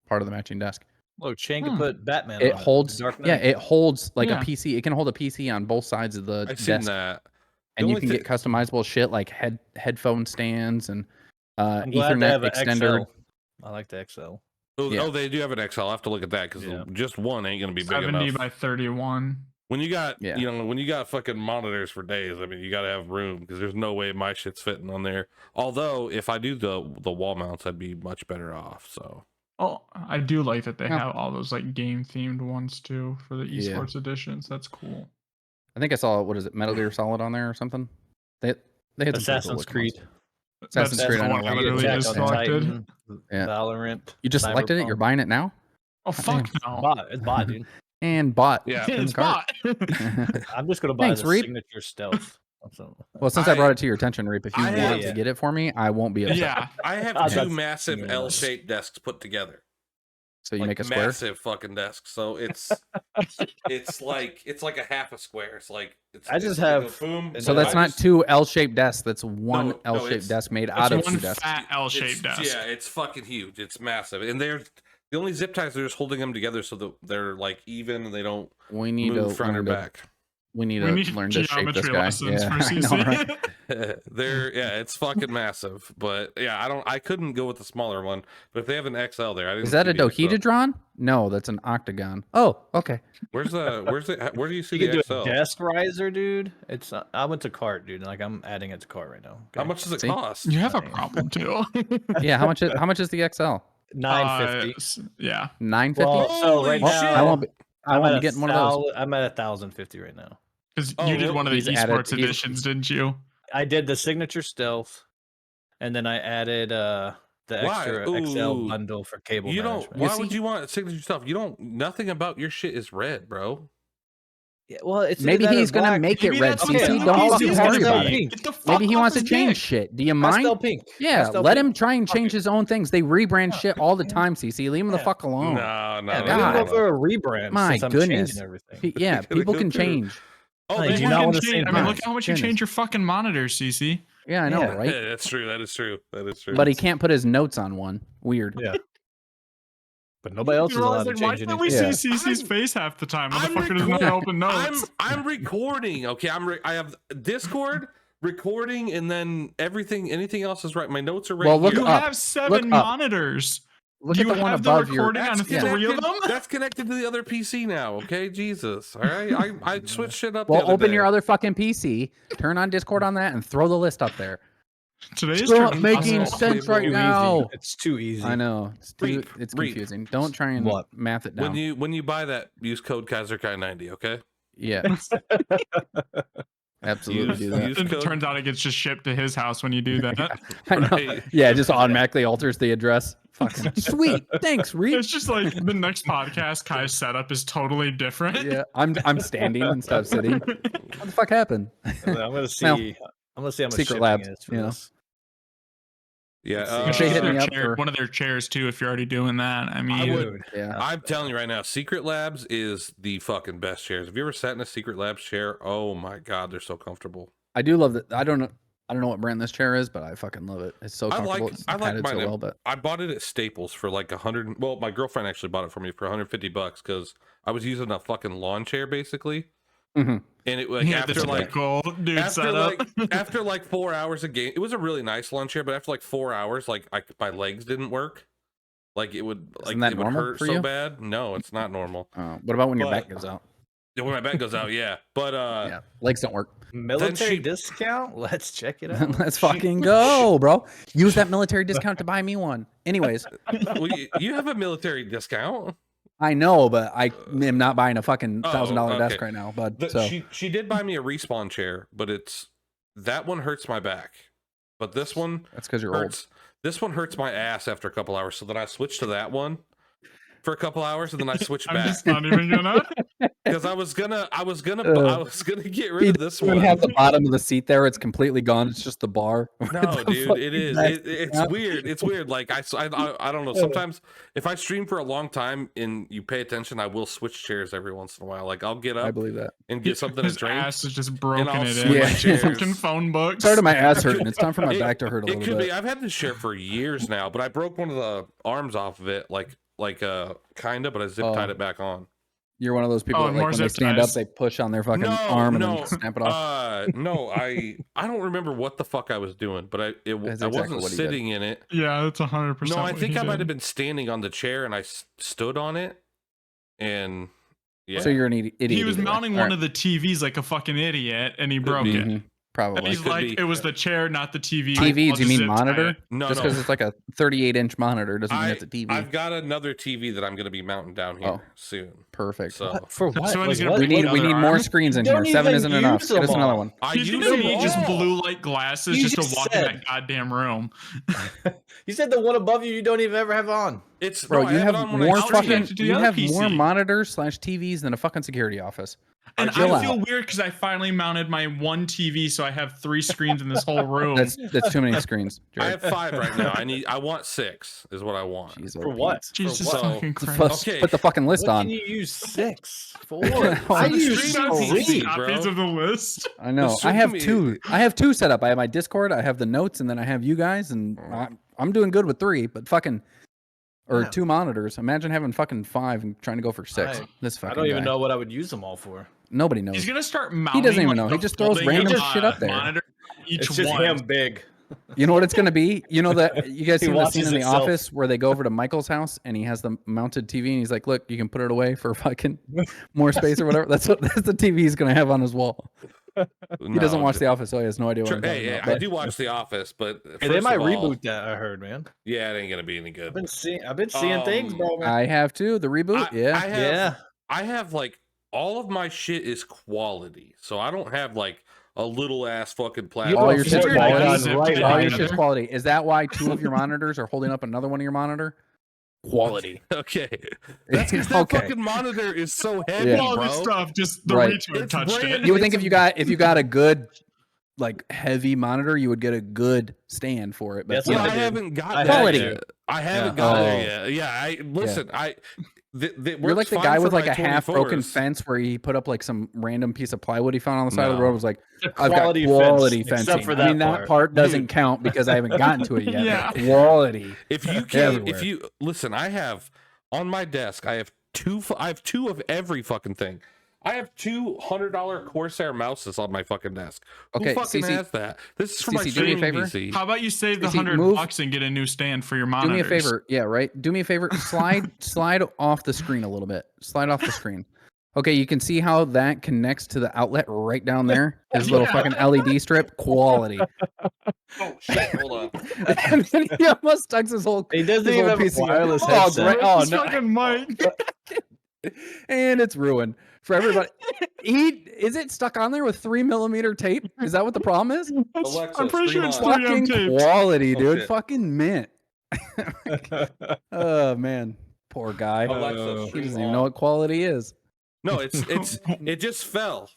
B: part of the matching desk.
C: Look, Shane can put Batman.
B: It
C: on
B: holds,
C: Dark
B: yeah,
C: Knight.
B: it holds like
D: Yeah.
B: a PC. It can hold a PC on both sides of the
A: I've seen
B: desk,
A: that.
B: and
A: The
B: you
A: only
B: can get customizable shit like headphone stands and
C: I'm glad they have
B: Ethernet
C: an
B: extender.
C: XL. I like the XL.
A: Oh,
B: Yeah.
A: oh, they do have an XL. I'll have to look at that because
C: Yeah.
A: just one ain't gonna be big
D: 70
A: enough.
D: by 31.
A: When you got,
B: Yeah.
A: when you got fucking monitors for days, I mean, you gotta have room because there's no way my shit's fitting on there. Although, if I do the wall mounts, I'd be much better off. So
D: Oh, I do like that they
B: Yeah.
D: have all those like game themed ones too for the
B: Yeah.
D: esports editions. That's cool.
B: I think I saw, what is it, Metal Gear Solid on there or something. They had some pretty cool
C: Assassin's
B: looking
C: Creed.
B: ones.
D: That's
B: Assassin's Creed,
D: the
B: I
D: one
B: know,
D: I
B: right?
D: literally
C: Attack
D: just
C: on
D: selected.
C: Titan,
B: Yeah.
C: Valorant.
B: You just selected it. You're
C: Cyberpunk.
B: buying it now,
D: Oh fuck no.
C: Bot. It's bot, dude.
B: and bought.
A: yeah,
D: It's
B: cart.
D: bot.
C: I'm just gonna buy
B: Thanks,
C: the
B: Reap.
C: signature stealth. So,
B: Well, since I
A: I-
B: brought it to your attention, Reap, if you
A: I-
B: want
C: yeah.
B: to get it for me, I won't be upset.
D: Yeah.
A: I have
C: Oh,
A: two
C: that's-
A: massive
C: yeah.
A: L-shaped desks put together.
B: So you
A: Like,
B: make a square.
A: massive fucking desk. So it's it's like a half a square. It's like
C: I just
A: it's
C: have-
A: like a boom.
B: So
C: No,
B: that's
A: I
B: not
A: just-
B: two L-shaped desks. That's one
A: no,
B: L-shaped
A: it's-
B: desk made
D: It's
B: out of
D: one
B: two desks.
D: fat L-shaped
A: It's-
D: desk.
A: Yeah, it's fucking huge. It's massive, and they're the only zip ties. They're just holding them together so that they're like even and they don't
B: We need
A: move
B: to
A: front or
B: learn to.
A: back.
B: We need
D: We
B: to
D: need
B: learn to shape this
D: geometry
B: guy.
D: lessons
B: Yeah,
D: for
B: I know,
D: CC.
B: right?
A: They're it's fucking massive. But yeah, I couldn't go with the smaller one. But if they have an XL there, I didn't.
B: Is that
A: see
B: a
A: the XL.
B: dodecahedron? No, that's an octagon. Oh, okay.
A: Where do you see
C: you can
A: the
C: do
A: XL?
C: a desk riser, dude. It's I went to cart, dude. Like I'm adding it to cart right now.
A: How much does it
B: See?
A: cost?
D: You have a problem too.
B: Yeah, how much is the XL?
C: 950.
D: Yeah.
B: 950.
C: Well, so right
A: Holy
C: now
A: shit.
B: I won't be. I
C: I'm
B: won't
C: at
B: be getting one of those.
C: I'm at 1,050 right now.
D: Because
A: Oh,
D: you did one of the
B: he's added-
D: esports
B: he's-
D: editions, didn't you?
C: I did the signature stealth, and then I added the
A: Why?
C: extra
A: Ooh.
C: XL bundle for cable
A: You don't.
C: management.
A: Why
B: You
A: would
B: see-
A: you want signature stuff? You don't. Nothing about your shit is red, bro.
C: Yeah, well, it's
B: Maybe
C: either that or
B: he's gonna
C: black.
B: make it
D: Maybe
B: red.
D: that's
C: okay,
B: CC,
C: I'll
B: don't
C: do
B: you
C: pastel
B: worry about it.
C: pink.
D: Get the fuck
B: Maybe he
D: off
B: wants to
D: his
B: change
D: dick.
B: shit. Do you mind?
C: Pastel pink.
B: Yeah,
C: Pastel
B: let
C: pink.
B: him try and
C: Fuck
B: change
C: it.
B: his own things. They rebrand
C: Yeah.
B: shit all the time, CC. Leave him the
C: Yeah.
B: fuck alone.
A: No,
C: Yeah,
A: no,
C: maybe
A: no,
C: we'll
B: God.
C: go for a rebrand.
B: My
C: since I'm
B: goodness.
C: changing everything.
B: Yeah,
A: Gotta
B: people
A: go
B: can
A: through.
B: change.
A: Oh,
C: Hey,
A: they
C: do you
A: do.
C: not
D: People
C: want
D: can
C: to
D: change-
C: say
D: I mean,
B: my
D: look how much you
B: goodness.
D: change your fucking monitor, CC.
B: Yeah, I know,
C: Yeah.
B: right?
A: Yeah, that's true. That is true. That is true.
B: But he can't put his notes on one. Weird.
C: Yeah. But nobody else is
D: People are
C: allowed to
D: always like, why
C: change
D: can't we
C: anything.
D: see CC's
A: I'm-
D: face half the time?
A: I'm
D: Motherfucker doesn't know how to open notes.
A: I'm recording. Okay, I have Discord recording, and then anything else is right. My notes are right
B: Well, look
A: here.
D: You
B: up.
D: have 7
B: Look up.
D: monitors.
B: Look
D: You
B: at the one
D: have the
B: above your.
D: recording on
A: That's
D: 3 of them?
A: That's connected to the other PC now. Okay, Jesus. All right, I switched shit up.
B: Well,
A: the other
B: open
A: day.
B: your other fucking PC, turn on Discord on that, and throw the list up there.
D: Today's
B: It's not
D: trip
B: making
D: impossible.
B: sense right
C: Too
B: now.
C: easy. It's too easy.
B: I know
A: Reap,
B: it's
A: reap.
B: confusing. Don't try and
C: What?
B: math it down.
A: When you buy that, use code KaiserKai90. Okay.
B: Yeah, absolutely do that.
A: Use
D: It
A: code.
D: turns out it gets just shipped to his house when you do that.
B: I know.
A: Right.
B: Yeah, it just automatically alters the address. Fucking sweet. Thanks, Reed.
D: It's just like the next podcast, Kai's setup is totally different.
B: Yeah, I'm standing instead of sitting. What the fuck happened?
C: I'm gonna see.
B: Well,
C: I'm gonna see how much
B: Secret
C: shipping
B: Labs,
C: is for
B: you know.
C: this.
A: Yeah.
B: If they hit me up for-
D: One of their chairs too, if you're already doing that. I mean,
C: Dude,
B: Yeah.
A: I'm telling you right now, Secret Labs is the fucking best chairs. Have you ever sat in a Secret Labs chair? Oh my god, they're so comfortable.
B: I do love that. I don't know what brand this chair is, but I fucking love it. It's so
A: I
B: comfortable.
A: like
B: It's
A: I like
B: padded
A: mine.
B: so well, but
A: I bought it at Staples for like 100. Well, my girlfriend actually bought it for me for $150 because I was using a fucking lawn chair basically,
B: Mhm.
A: and it like
D: yeah,
A: after
D: this
A: like
D: cool dude
A: after
D: setup.
A: like after like 4 hours of game, it was a really nice lawn chair, but after like 4 hours, like my legs didn't work. Like it would
B: Isn't that
A: it would
B: normal
A: hurt
B: for
A: so
B: you?
A: bad. No, it's not normal.
B: what about when your
A: But-
B: back goes out?
A: Yeah, when my back goes out, yeah. But
B: Yeah, legs don't work.
C: military
A: she-
C: discount. Let's check it out.
B: Let's fucking go, bro. Use that military discount to buy me one. Anyways,
A: well, you have a military discount.
B: I know, but I am not buying a fucking
A: Oh,
B: $1,000 desk
A: okay.
B: right now, bud. So
A: She did buy me a respawn chair, but that one hurts my back. But this one
B: that's because you're old.
A: hurts. This one hurts my ass after a couple hours. So then I switched to that one for a couple hours, and then I switched
D: I'm
A: back
D: just not even gonna.
A: because I was gonna get rid
B: He
A: of this
B: doesn't even
A: one.
B: have the bottom of the seat there. It's completely gone. It's just the bar.
A: No,
B: The
A: dude,
B: fucking
A: it is.
B: back
A: It's
B: strap.
A: weird. It's weird. Like I don't know. Sometimes if I stream for a long time and you pay attention, I will switch chairs every once in a while. Like I'll get
B: I
A: up
B: believe that.
A: and get something to
D: His
A: drink.
D: ass is just broken
A: I'll
D: it
A: switch
D: in.
B: Yeah.
D: Like
A: chairs.
D: fucking phone books.
B: Started my ass hurting. It's time for my
A: It-
B: back to hurt a
A: It
B: little
A: could
B: bit.
A: be. I've had this chair for years now, but I broke one of the arms off of it, like kinda, but I zip tied
B: Oh.
A: it back on.
B: You're one of those people
D: Oh,
B: that, like
D: more
B: when they
D: zip
B: stand up,
D: ties.
B: they push on their fucking arm and then snap it off.
A: No, I don't remember what the fuck I was doing, but I
B: That's exactly
A: wasn't
B: what he did.
A: sitting in it.
D: Yeah, that's 100%.
A: No, I
D: what
A: think
D: he
A: I might
D: did.
A: have been standing on the chair and I stood on it, and yeah.
B: So you're an idiot.
D: He was
B: either way.
D: mounting
B: All
D: one
B: right.
D: of the TVs like a fucking idiot, and he broke
A: be.
D: it.
B: Mhm. Probably.
D: And he's
A: could
D: like,
A: be.
D: it was the chair, not the TV.
B: TV?
D: I'll
B: Do you
D: just
B: mean
D: zip tie
B: monitor?
D: it.
A: No,
B: Just
A: no.
B: because it's like a 38-inch monitor doesn't mean it's a TV.
A: I've got another TV that I'm going to be mounting down here
B: Oh.
A: soon.
B: Perfect.
A: So
C: What? For what?
D: So when he's
C: Like,
D: gonna
C: what?
B: We need
D: other
B: more
D: arm?
B: screens in
C: You
B: here.
C: don't
B: 7
C: even
B: isn't enough.
C: use
B: Get us
C: them
B: another
C: all.
B: one.
A: I
D: He's
A: use
D: gonna
A: them
D: need just
A: all.
D: blue light glasses
C: You
D: just to
C: just
D: walk in
C: said-
D: that goddamn room.
C: You said the one above you don't even ever have on.
A: It's
B: Bro,
A: no, I
B: you
A: it
B: have
A: on when I
B: more
A: stream.
B: fucking.
D: to the
B: You
D: other
B: have more
D: PC.
B: monitors / TVs than a fucking security office.
D: And
B: Chill
D: I feel
B: out.
D: weird because I finally mounted my one TV, so I have 3 screens in this whole room.
B: That's too many screens.
A: I
B: Jared.
A: have 5 right now. I want 6 is what I want.
B: Jeez,
C: For
B: oh,
C: what?
B: Pete.
D: Jesus
A: So-
D: fucking Christ.
B: First,
A: Okay.
B: Put the fucking list
C: What
B: on.
C: can you use 6 for?
B: For
C: I
B: the
C: use
A: stream
D: That's
A: TV,
C: three.
A: bro.
D: copies of the list.
B: I know.
A: The
B: I have
A: stream-
B: 2. I have 2 set up. I have my Discord. I have the notes, and then I have you guys, and I'm doing good with 3. But fucking, or
C: Yeah.
B: 2 monitors. Imagine having fucking 5 and trying to go for 6. This fucking.
C: I don't even
B: guy.
C: know what I would use them all for.
B: Nobody knows.
D: He's gonna start mounting.
B: doesn't even
D: like,
B: know. He
D: the
B: just throws
D: folding,
B: random shit up there.
D: Monitor each
C: It's just
D: one.
C: him big.
B: You know what it's gonna be? You know that you guys
C: He
B: seen the scene
C: watches
B: in the
C: himself.
B: office where they go over to Michael's house and he has the mounted TV and he's like, "Look, you can put it away for fucking more space or whatever." That's the TV he's gonna have on his wall. He doesn't watch The Office, so he has no idea what I'm talking
A: Hey,
B: about.
A: I
B: but-
A: do watch The Office, but
C: Hey, they
A: first
C: might
A: of all,
C: reboot that. I heard, man.
A: Yeah, it ain't gonna be any good.
C: I've been seeing things, bro. Man.
B: I have to the reboot. Yeah,
A: I have like all of my shit is quality, so I don't have like a little ass fucking platform.
B: all your shit's
C: Fortnite
B: quality.
C: on
D: Zip
C: right
D: it
B: All
C: now.
B: your
D: together.
B: shit's quality. Is that why 2 of your monitors are holding up another one of your monitor? Quality.
A: Okay, that's because that
B: Okay.
A: fucking monitor is so heavy,
B: Yeah.
D: all
A: bro.
D: this stuff, just the
B: Right.
D: retard
A: It's
D: touched
A: brand
D: it.
A: new.
B: You would think if you got a good like heavy monitor, you would get a good stand for it. But
C: That's
B: you
A: Well,
C: what
B: know,
A: I
C: did.
A: haven't got
C: I
A: that
B: Quality.
A: yet. I haven't
C: Yeah.
A: got
B: Oh.
A: there yet. Yeah, I listen.
B: you're like the guy with like a half broken fence where he put up like some random piece of plywood he found on the side of the
A: No.
B: road. Was like,
C: The
B: I've got
C: quality
B: quality
C: fence,
B: fencing.
C: except for
B: I mean,
C: that
B: that part doesn't count because I haven't gotten to it yet.
D: Yeah.
B: But quality.
A: If you can't,
B: Everywhere.
A: if you listen, I have on my desk. I have two of every fucking thing. I have $200 Corsair mouses on my fucking desk.
B: Okay,
A: Who fucking
B: CC,
A: has that? This is for my
B: CC, do me a
A: streaming
B: favor.
A: PC.
D: How about you save the
B: CC,
D: $100 and get a new stand for your
B: Do
D: monitors?
B: me a favor. Yeah, right. Do me a favor. Slide off the screen a little bit. Slide off the screen. Okay, you can see how that connects to the outlet right down there. His little fucking LED strip, quality.
A: Oh shit! Hold on.
B: And then he almost stuck his whole.
C: He doesn't
B: his
C: even
B: whole
C: have a
B: PC.
C: wireless
B: Oh,
C: headset.
B: great. Oh
D: This
B: no!
D: fucking mic.
B: And it's ruined for everybody. Is it stuck on there with 3mm tape? Is that what the problem is?
A: Alexa,
D: I'm pretty sure
A: stream
D: it's
A: on.
D: 3M
B: Fucking
D: tape.
B: quality,
A: Oh,
B: dude.
A: shit.
B: Fucking mint. Oh man, poor guy.
A: Alexa,
B: He
A: stream
B: doesn't even
A: on.
B: know what quality is.
A: No, it just fell.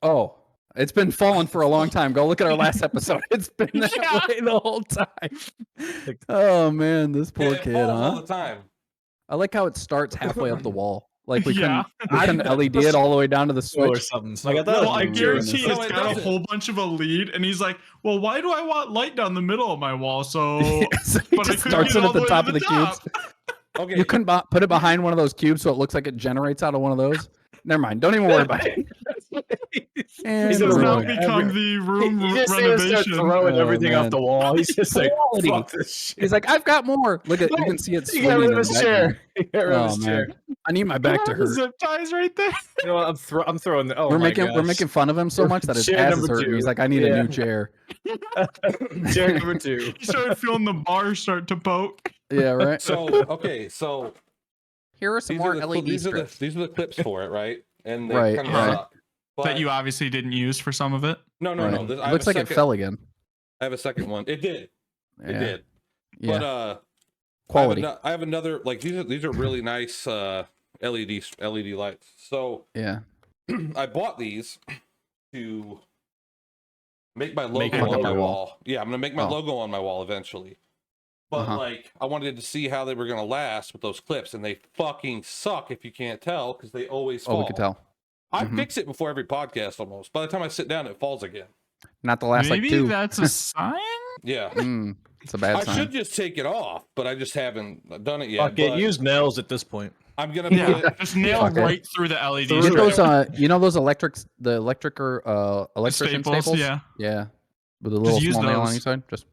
B: Oh, it's been falling for a long time. Go look at our last episode. It's been that way the whole time. Oh man, this poor
A: Yeah, it
B: kid,
A: falls all
B: huh?
A: the time.
B: I like how it starts halfway up the wall. Like we
D: Yeah.
B: couldn't LED it all the way down to the
C: Or
B: switch.
C: something.
A: So-
C: Like I thought
D: No,
C: it was
D: I
C: doing
D: guarantee
A: No,
D: it's
A: it
D: got a
A: doesn't.
D: whole bunch of a lead, and he's like, "Well, why do I want light down the middle of my wall?" So,
B: So he
D: but I
B: just
D: couldn't
B: starts
D: get
B: it
D: all
B: at the
D: way
B: top
D: to
B: of the cubes.
A: Okay.
B: You couldn't put it behind one of those cubes so it looks like it generates out of one of those. Never mind. Don't even worry about it. And
C: He's
D: It's
C: gonna
D: now
C: ruin
B: ruined.
D: become the room
C: You just see him start
D: renovation.
C: throwing
B: Oh,
C: everything off
B: man.
C: the wall. He's just like,
B: Quality.
C: fuck this shit.
B: He's like, I've got more. Look at you can see it
C: He got
B: swinging
C: rid of
B: in
C: his
B: the
C: chair.
B: background.
C: He got rid of
B: Oh
C: his chair.
B: man, I need my back to
D: The
B: hurt.
D: zip ties right there.
C: You know what? I'm throwing the. Oh
B: we're
C: my
B: making
C: gosh.
B: fun of him so much that his
C: Chair
B: ass is
C: number
B: hurting.
C: two.
B: He's like, I need a
C: Yeah.
B: new chair.
C: chair number 2.
D: He started feeling the bar start to poke.
B: Yeah, right.
A: So okay, so
B: Here are some
A: these
B: more
A: are the
B: LED strips.
A: these are the clips for it, right? And they
B: Right,
A: kind of
B: right.
A: suck. But
D: That you obviously didn't use for some of it.
A: no.
B: Right.
A: This,
B: Looks like it fell again.
A: I have a second one. It did.
B: Yeah.
A: It did.
B: Yeah.
A: But
B: Quality.
A: I have another like these are really nice LED lights. So
B: Yeah.
A: I bought these to make my logo
C: Make
B: it
A: on
B: on
A: my
B: your
A: wall.
B: wall.
A: Yeah, I'm gonna make my
B: Oh.
A: logo on my wall eventually. But
B: Uh-huh.
A: like, I wanted to see how they were gonna last with those clips, and they fucking suck if you can't tell because they always fall.
B: Oh, we could tell.
A: I
B: Mhm.
A: fix it before every podcast almost. By the time I sit down, it falls again.
B: Not the last
D: Maybe
B: like 2.
D: that's a sign.
A: Yeah.
B: It's a bad
A: I
B: sign.
A: should just take it off, but I just haven't done it yet.
C: Fuck it.
A: but
C: Use nails at this point.
A: I'm gonna
D: Yeah,
A: put
D: just nail
B: Fuck it.
D: right through the LED.
C: Through
B: Get
C: Straight
B: those you know those electrician staples?
D: Yeah.
B: Yeah. With a little
D: use
B: small nail on
D: those.
B: each side. Just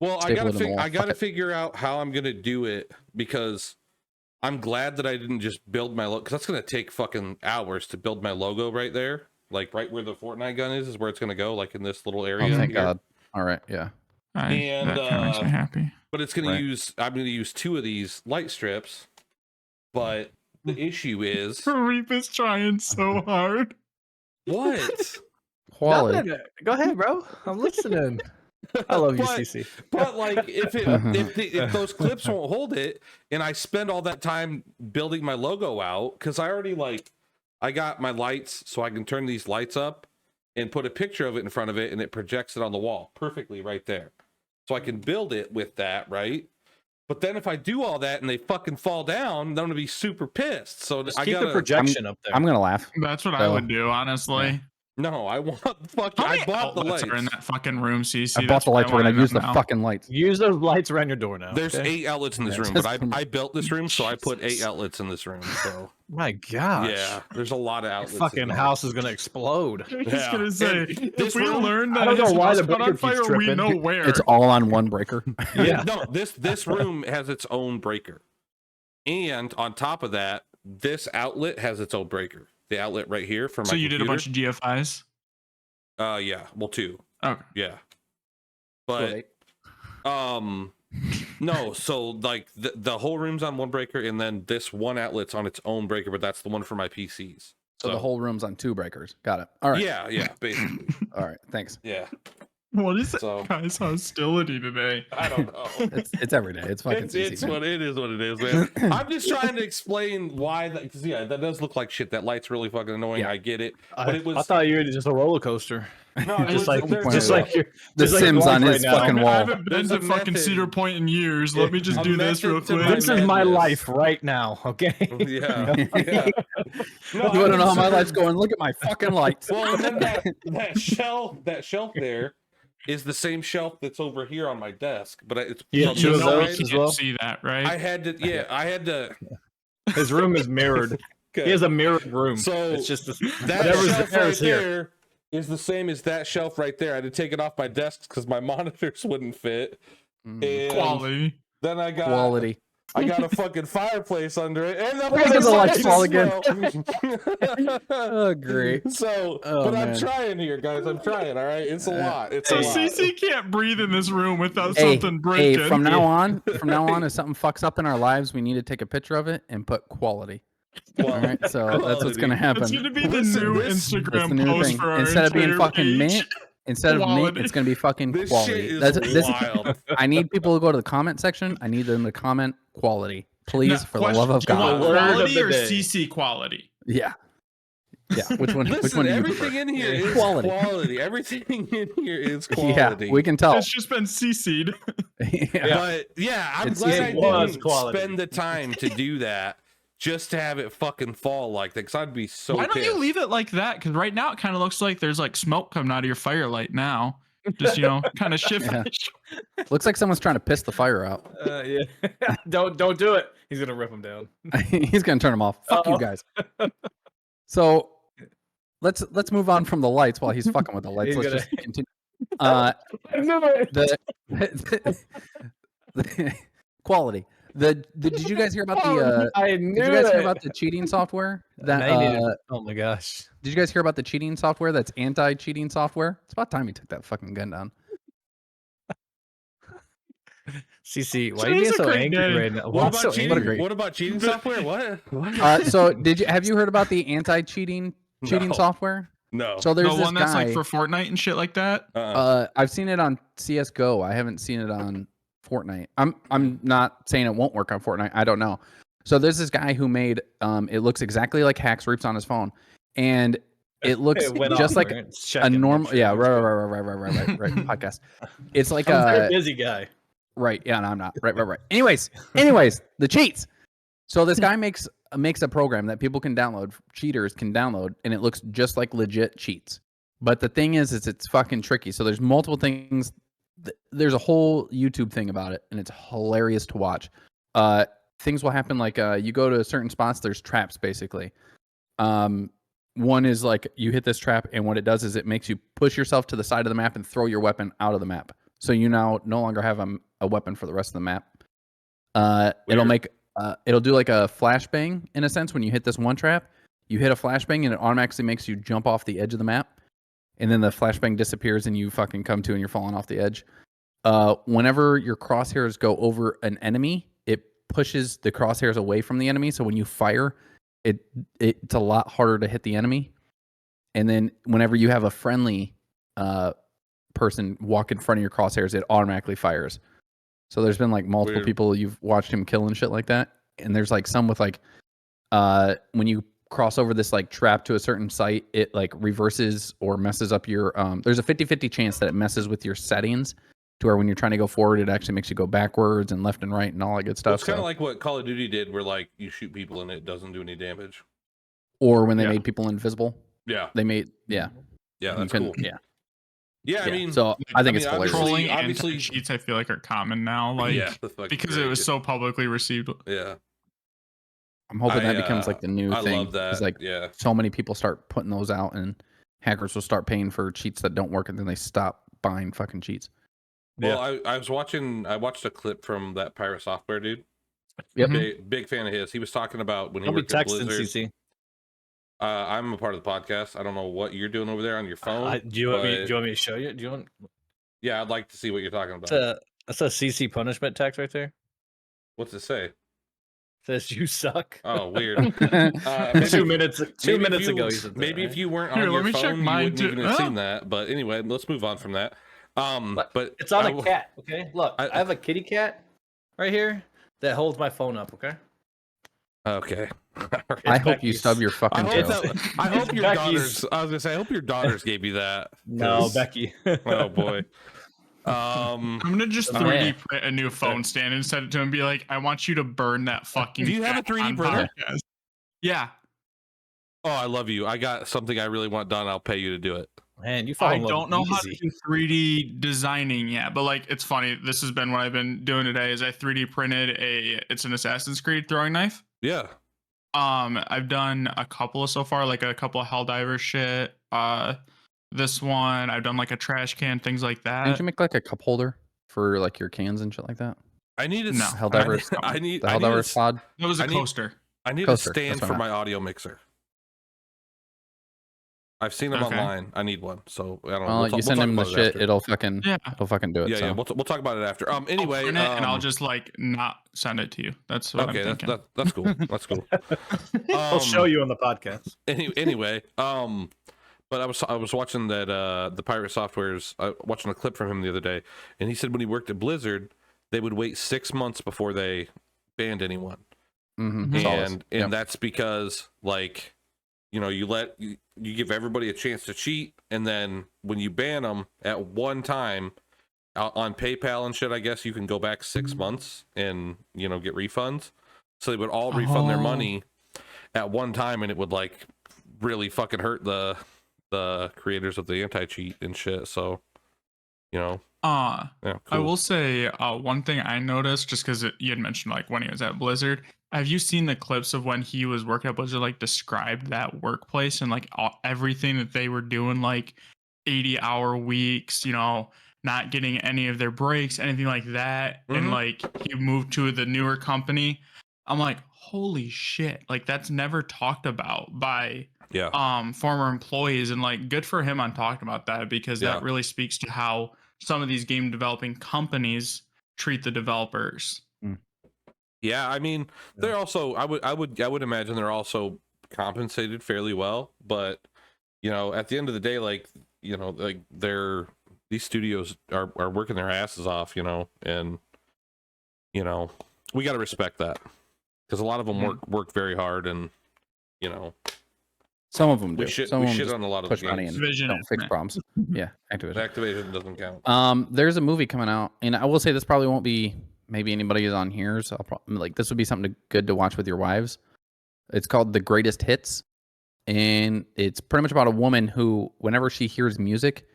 A: well, I
B: staple
A: gotta
B: it in the wall.
A: I gotta
B: Fuck it.
A: figure out how I'm gonna do it because I'm glad that I didn't just build my logo because that's gonna take fucking hours to build my logo right there. Like right where the Fortnite gun is where it's gonna go, like in this little area.
B: Oh, thank
A: here.
B: God. All right, yeah.
A: And,
D: that kind of makes me happy.
A: But it's gonna
B: Right.
A: I'm gonna use 2 of these light strips. But the issue is
D: Reap is trying so hard.
A: what?
B: Quality.
C: Nothing. Go ahead, bro. I'm listening. I love you,
A: But-
C: CC.
A: But like, if those clips won't hold it, and I spend all that time building my logo out, because I already I got my lights, so I can turn these lights up and put a picture of it in front of it, and it projects it on the wall perfectly right there. So I can build it with that, right? But then if I do all that and they fucking fall down, then I'm gonna be super pissed. So
C: Just
A: I
C: keep
A: gotta.
C: the projection up there.
B: I'm gonna laugh.
D: That's what I
B: So-
D: would do, honestly.
A: No, I want fucking.
D: How many
A: I bought the
D: outlets
A: lights.
D: are in that fucking room, CC?
B: I bought
D: That's
B: the
D: what
B: lights. We're gonna
D: wanna
B: use the
D: know.
B: fucking lights.
C: Use those lights around your door now.
A: There's
C: okay?
A: 8 outlets in this
B: Yeah,
A: room,
B: just
A: but
B: from-
A: I built this room, so I put 8
D: Jesus.
A: outlets in this room. So
C: My gosh.
A: yeah, there's a lot of
C: Your
A: outlets. in
C: fucking
A: there.
C: house is gonna explode.
D: I was
A: Yeah.
D: gonna say,
A: And
D: if
A: this
D: we
A: room-
D: learn
C: I
D: that
C: don't know
D: his
C: why
D: house
C: the
D: caught on
C: breaker keeps
D: fire, we
C: tripping.
D: know where.
B: It's all on one breaker.
C: Yeah.
A: No, this room has its own breaker, and on top of that, this outlet has its own breaker. The outlet right here for my.
D: So you did a bunch
A: computer.
D: of GFIs?
A: Yeah, well, 2.
D: Okay.
A: Yeah, but no. So like the whole room's on one breaker, and then this one outlet's on its own breaker, but that's the one for my PCs.
B: So the whole room's on 2 breakers. Got it. All right.
A: Yeah, basically.
B: All right. Thanks.
A: Yeah.
D: What is that
A: So
D: guy's hostility today?
A: I don't know.
B: It's every day. It's fucking
A: It's
B: CC, man.
A: what it is. What it is, man. I'm just trying to explain why. Because yeah, that does look like shit. That light's really fucking annoying.
B: Yeah.
A: I get it. But it was.
C: I thought you were just a roller coaster.
A: No, it
C: Just
A: was-
C: like,
A: there's-
C: just like your
B: The
C: just like
B: Sims
C: life
B: on his
C: right now.
B: fucking
D: I
B: wall.
D: haven't been
A: There's
D: to
A: a
D: fucking
A: method.
D: Cedar Point in years. Let me just
A: A
D: do this real
A: method to
D: quick.
A: my
C: This is my
A: madness.
C: life right now. Okay.
A: Yeah. Yeah. No,
B: You want to know how my
A: I'm
B: life's going? Look at my fucking lights.
A: Well, and then that shelf there is the same shelf that's over here on my desk, but it's
C: Yeah,
A: from
C: two
A: the
C: of
D: No,
C: those
D: we
A: side.
C: as
D: can't
C: well?
D: see that, right?
A: I had to. Yeah, I had to.
C: His room is mirrored.
A: Okay.
C: He has a mirrored room.
A: So
C: it's just
A: that
C: whatever's
A: shelf
C: there
A: right
C: is here.
A: there is the same as that shelf right there. I had to take it off my desk because my monitors wouldn't fit. And
D: Quality.
A: then I got
B: Quality.
A: I got a fucking fireplace under it, and
B: Look at the lights fall again.
A: again.
B: Oh, great.
A: So,
B: Oh,
A: but I'm
B: man.
A: trying here, guys. I'm trying. All right, it's a lot. It's a
D: Hey,
A: lot.
D: CC can't breathe in this room without
B: Hey,
D: something breaking.
B: from now on, if something fucks up in our lives, we need to take a picture of it and put quality.
A: Well,
B: All right, so that's what's gonna happen.
D: It's gonna be the
A: Listen,
D: new
A: this-
B: That's
D: Instagram
B: the new
D: post
B: thing.
D: for our
B: Instead of being
D: entire
B: fucking
D: page.
B: mint, instead of mint,
D: Quality.
B: it's gonna be fucking
A: this
B: quality.
A: shit is
B: This
A: wild.
B: I need people to go to the comment section. I need them to comment quality, please,
D: Now,
B: for the love of
D: do you want
B: God.
C: Word of
D: quality
C: the
D: or
C: day.
D: CC quality?
B: Yeah, yeah. Which one? which
A: Listen,
B: one do you
A: everything
B: prefer?
A: in here is
B: Quality.
A: quality. Everything in here is
B: Yeah,
A: quality.
B: we can tell.
D: It's just been CC'd.
B: Yeah.
A: But yeah, I'm
B: It's
A: glad
B: easy.
A: I
C: It was
A: didn't
C: quality.
A: spend the time to do that just to have it fucking fall like that. Because I'd be so.
D: Why don't you
A: pissed.
D: leave it like that? Because right now it kind of looks like there's like smoke coming out of your firelight now. Just kind of shift.
B: Yeah. Looks like someone's trying to piss the fire out.
C: Yeah. don't do it. He's gonna rip him down.
B: He's gonna turn them off. Fuck you guys. So let's move on from the lights while he's fucking with the lights.
C: He's
B: Let's
C: gonna-
B: just continue.
C: I knew it.
B: The quality. Did you guys hear about the
C: I knew
B: did you guys hear
C: it.
B: about the cheating software that
C: I needed- oh my gosh.
B: did you guys hear about the cheating software that's anti-cheating software? It's about time you took that fucking gun down.
C: CC, why are
D: Today's
C: you being
D: a
C: so
D: great
C: angry
D: day.
C: right now?
A: What
C: Why
A: about
C: so
A: cheating?
B: What a
C: angry?
B: great-
A: What about cheating software? What?
B: So have you heard about the anti-cheating
A: No.
B: software?
A: No.
B: So there's
D: The
B: this
D: one that's
B: guy.
D: like for Fortnite and shit like that.
B: I've seen it on CS:GO. I haven't seen it on Fortnite. I'm not saying it won't work on Fortnite. I don't know. So there's this guy who made it looks exactly like Hack Reaps on his phone, and it looks
C: It went
B: just
C: off,
B: like
C: right?
B: a
C: Checking, make
B: normal.
C: sure
B: Yeah,
C: everything's
B: right. Podcast. It's like
C: good. I'm a very
B: a
C: busy guy.
B: right. Yeah, no, I'm not. Right. Anyways, the cheats. So this guy makes a program that people can download, cheaters can download, and it looks just like legit cheats. But the thing is it's fucking tricky. So there's multiple things. There's a whole YouTube thing about it, and it's hilarious to watch. Things will happen like you go to certain spots. There's traps basically. One is like you hit this trap, and what it does is it makes you push yourself to the side of the map and throw your weapon out of the map. So you now no longer have a weapon for the rest of the map. It'll do like a flashbang in a sense when you hit this one trap. You hit a flashbang, and it automatically makes you jump off the edge of the map. And then the flashbang disappears and you fucking come to and you're falling off the edge. Whenever your crosshairs go over an enemy, it pushes the crosshairs away from the enemy. So when you fire, it's a lot harder to hit the enemy. And then whenever you have a friendly person walk in front of your crosshairs, it automatically fires. So there's been like multiple
A: Weird.
B: people you've watched him kill and shit like that. And there's like some with like when you cross over this like trap to a certain site, it like reverses or messes up your there's a 50-50 chance that it messes with your settings to where when you're trying to go forward, it actually makes you go backwards and left and right and all that good
A: Well,
B: stuff.
A: it's kind of
B: So-
A: like what Call of Duty did, where like you shoot people and it doesn't do any damage.
B: or when they
A: Yeah.
B: made people invisible,
A: Yeah,
B: they made you
A: that's
B: couldn't-
A: cool.
B: Yeah.
A: Yeah, I
B: Yeah.
A: mean,
B: So I think it's
A: obviously-
B: hilarious.
D: Trolling and
A: obviously-
D: cheats, I feel like, are common now. Like
A: yeah, the fucking
D: because it
A: great.
D: was so publicly received.
A: Yeah,
B: I'm hoping that
A: I,
B: becomes like the new
A: I
B: thing.
A: love that.
B: 'cause, like
A: yeah,
B: so many people start putting those out and hackers will start paying for cheats that don't work and then they stop buying fucking cheats.
A: well, I watched a clip from that Pirate Software dude.
B: Yep.
A: Big fan of his. He was talking about when he
C: Don't be
A: worked at
C: texting,
A: Blizzard.
C: CC.
A: I'm a part of the podcast. I don't know what you're doing over there on your phone.
C: Do you want me
A: but-
C: to show you? Do you want?
A: Yeah, I'd like to see what you're talking about.
C: That's a CC punishment text right there.
A: What's it say?
C: Says you suck.
A: Oh, weird.
C: 2 minutes. Two
A: maybe
C: minutes
A: if you-
C: ago, you said that,
A: maybe if
C: right?
A: you weren't
D: Here,
A: on
D: let
A: your
D: me check
A: phone, you
D: mine
A: wouldn't
D: too.
A: even have
D: Oh.
A: seen that. But anyway, let's move on from that. But
C: It's on
A: I
C: a
A: w-
C: cat. Okay, look, I have a kitty cat right here that holds my phone up. Okay.
A: Okay.
B: I hope you
C: Becky's.
B: stub your
A: I
B: fucking
A: hope,
B: toe.
A: that, I hope
C: It's
A: your
C: Becky's.
A: daughters. I was gonna say, I hope your daughters gave you that.
C: No,
A: 'cause-
C: Becky.
A: Oh boy.
D: I'm gonna just
C: Oh,
D: 3D
C: yeah.
D: print a new phone stand and send it to him and be like, I want you to burn that fucking.
A: Do you have a
D: cat
A: 3D
D: on
A: printer?
D: podcast." Yeah.
A: Oh, I love you. I got something I really want done. I'll pay you to do it.
C: Man, you fall
D: I
C: in love
D: don't know how to
C: easy.
D: do 3D designing yet, but like it's funny. This has been what I've been doing today. Is I 3D printed it's an Assassin's Creed throwing knife.
A: Yeah.
D: I've done a couple so far, like a couple of Helldiver shit. This one I've done like a trash can, things like
B: Didn't
D: that.
B: you make like a cup holder for like your cans and shit like that?
A: I need a
D: No.
B: Helldiver.
A: I need
B: The
A: I need a,
B: Helldiver
A: s-
B: pod.
D: It was a
A: I need-
D: coaster.
A: I need
B: Coaster,
A: a stand
B: that's what
A: for
B: I
A: my audio mixer. I've seen them
D: Okay.
A: online. I need one. So I don't know.
B: Well, you send
A: talk
B: him the
A: about it
B: shit,
A: after.
B: it'll fucking
D: Yeah.
B: do it.
A: Yeah,
B: so.
A: yeah. We'll talk about it after. Anyway,
D: I'll print it and I'll just like not send it to you. That's what
A: okay.
D: I'm thinking.
A: That's cool. That's cool.
C: I'll show you on the podcast.
A: Anyway, but I was watching that the Pirate Software's watching a clip from him the other day, and he said when he worked at Blizzard, they would wait 6 months before they banned anyone,
B: Mm-hmm.
A: and that's because like, you know, you give everybody a chance to cheat, and then when you ban them at one time on PayPal and shit, I guess you can go back 6 months and, you know, get refunds. So they would all refund their money at one time, and it would like really fucking hurt the creators of the anti-cheat and shit. So, you know, yeah, cool.
D: I will say one thing I noticed, just because you had mentioned like when he was at Blizzard. Have you seen the clips of when he was working at Blizzard, like described that workplace and like everything that they were doing, like 80-hour weeks, you know, not getting any of their breaks, anything like that.
A: Mhm.
D: And like he moved to the newer company. I'm like, holy shit. Like that's never talked about by
A: Yeah.
D: former employees, and like good for him on talking about that, because that
A: Yeah.
D: really speaks to how some of these game developing companies treat the developers.
A: Yeah, I mean, they're also I would imagine they're also compensated fairly well, but you know, at the end of the day, like, you know, like these studios are working their asses off, you know, and you know, we got to respect that, because a lot of them work very hard, and you know,
B: Some of them do.
A: we shit
B: Some of them
A: shit
B: just
A: on a lot of the
B: push money
A: games.
B: and
D: Activision,
B: don't fix
D: meh.
B: problems. Yeah, Activision.
A: Activision doesn't count.
B: There's a movie coming out, and I will say this probably won't be maybe anybody is on here, so like this would be something good to watch with your wives. It's called The Greatest Hits, and it's pretty much about a woman who, whenever she hears music,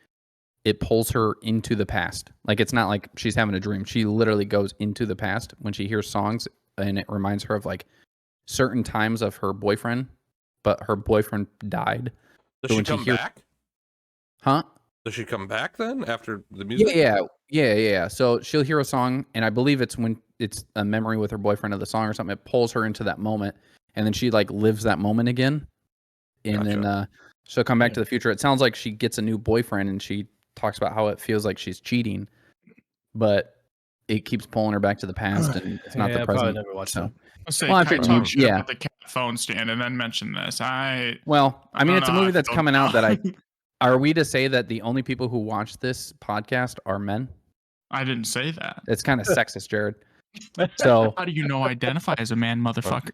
B: it pulls her into the past. Like it's not like she's having a dream. She literally goes into the past when she hears songs, and it reminds her of like certain times of her boyfriend, but her boyfriend died.
A: Does
B: so
A: she
B: when
A: come
B: she hears-
A: back?
B: Huh?
A: Does she come back then after the music?
B: Yeah. So she'll hear a song, and I believe it's when it's a memory with her boyfriend of the song or something. It pulls her into that moment, and then she like lives that moment again, and then she'll come back to the future. It sounds like she gets a new boyfriend, and she talks about how it feels like she's cheating, but it keeps pulling her back to the past, and it's not the
C: I probably
B: present.
C: never watched
B: So,
C: that.
D: I'll say
B: Well, I
D: Kai
B: figured
D: talk
B: you-
D: shit
B: yeah.
D: about the cat phone stand and then mention this.
B: I mean,
D: don't
B: it's a
D: know how
B: movie
D: I
B: that's
D: feel
B: coming out
D: now.
B: that I. Are we to say that the only people who watch this podcast are men?
D: I didn't say that.
B: It's kind of sexist, Jared. So
D: How do you know I identify as a man, motherfucker?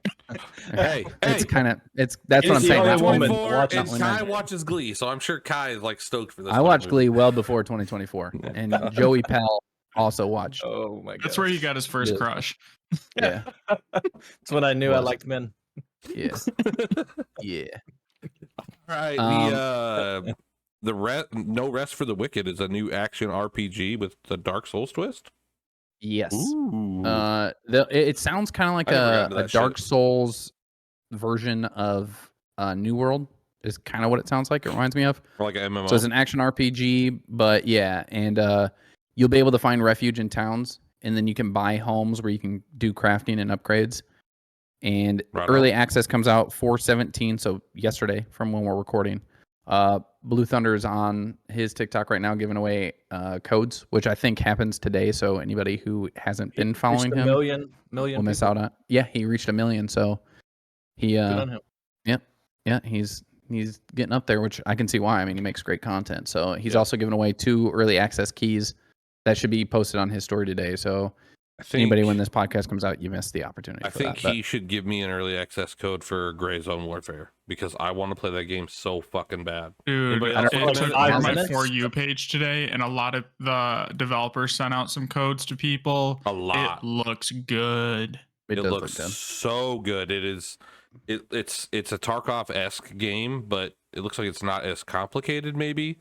A: Hey,
B: it's
A: hey.
B: kind of that's what
C: He's
B: I'm
C: the
B: saying.
C: only
B: Not
C: woman
B: women.
A: Before,
C: watching
A: and
B: women.
A: Kai watches Glee, so I'm sure Kai is like stoked for this.
B: I watched
A: fucking
B: Glee
A: movie.
B: well before 2024, and Joey Pell also watched.
C: Oh my god.
D: That's where he got his first
B: Yeah.
D: crush.
B: Yeah,
C: That's when I knew I
B: Was.
C: liked men.
B: yeah, yeah.
A: All right, No Rest for the Wicked is a new action RPG with the Dark Souls twist.
B: Yes.
A: Ooh.
B: It sounds kind of like
A: I never got into
B: a
A: that
B: Dark
A: shit.
B: Souls version of New World. Is kind of what it sounds like. It reminds me of.
A: Or like an MMO.
B: So it's an action RPG, but yeah, and you'll be able to find refuge in towns, and then you can buy homes where you can do crafting and upgrades. And
A: Right
B: early
A: on.
B: access comes out 4/17, so yesterday from when we're recording. Blue Thunder is on his TikTok right now giving away codes, which I think happens today. So anybody who hasn't been following
C: Reached a
B: him
C: million
B: will miss
C: people.
B: out on. Yeah, he reached 1 million, so he
C: Good on him.
B: yeah, he's getting up there, which I can see why. I mean, he makes great content. So he's
A: Yeah.
B: also giving away 2 early access keys that should be posted on his story today. So
A: I think,
B: anybody, when this podcast comes out, you missed the opportunity.
A: I
B: for
A: think
B: that,
A: he should give me an early access code for Gray Zone Warfare, because I want to play that game so fucking bad.
D: Dude,
A: Anybody
D: it
A: else
C: want
D: took
C: to
D: over
C: play
D: my
C: minutes?
D: For You page today, and a lot of the developers sent out some codes to people.
A: A lot.
D: It looks good.
B: It
A: It
B: does
A: looks
B: look good.
A: so good. It is. It's a Tarkov-esque game, but it looks like it's not as complicated, maybe,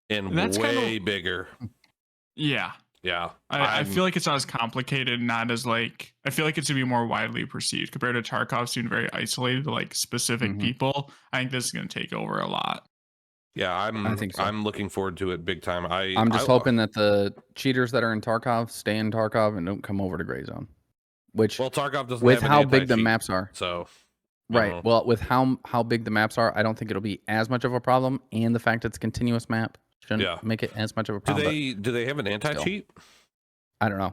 A: and
D: That's
A: way
D: kinda-
A: bigger.
D: Yeah.
A: Yeah.
D: I feel like it's not as complicated, not as like I feel like it's gonna be more widely perceived compared to Tarkov being very isolated to like specific
B: Mhm.
D: people. I think this is gonna take over a lot.
A: Yeah,
B: I think so.
A: I'm looking forward to it big time.
B: I'm just hoping that the cheaters that are in Tarkov stay in Tarkov and don't come over to Gray Zone. Which,
A: well, Tarkov doesn't
B: with
A: have an
B: how big the
A: anti-cheat,
B: maps are,
A: so
B: right?
A: know.
B: Well, with how big the maps are, I don't think it'll be as much of a problem, and the fact it's a continuous map shouldn't
A: Yeah.
B: make it as much of a
A: do
B: problem.
A: they have an anti-cheat?
B: I don't know.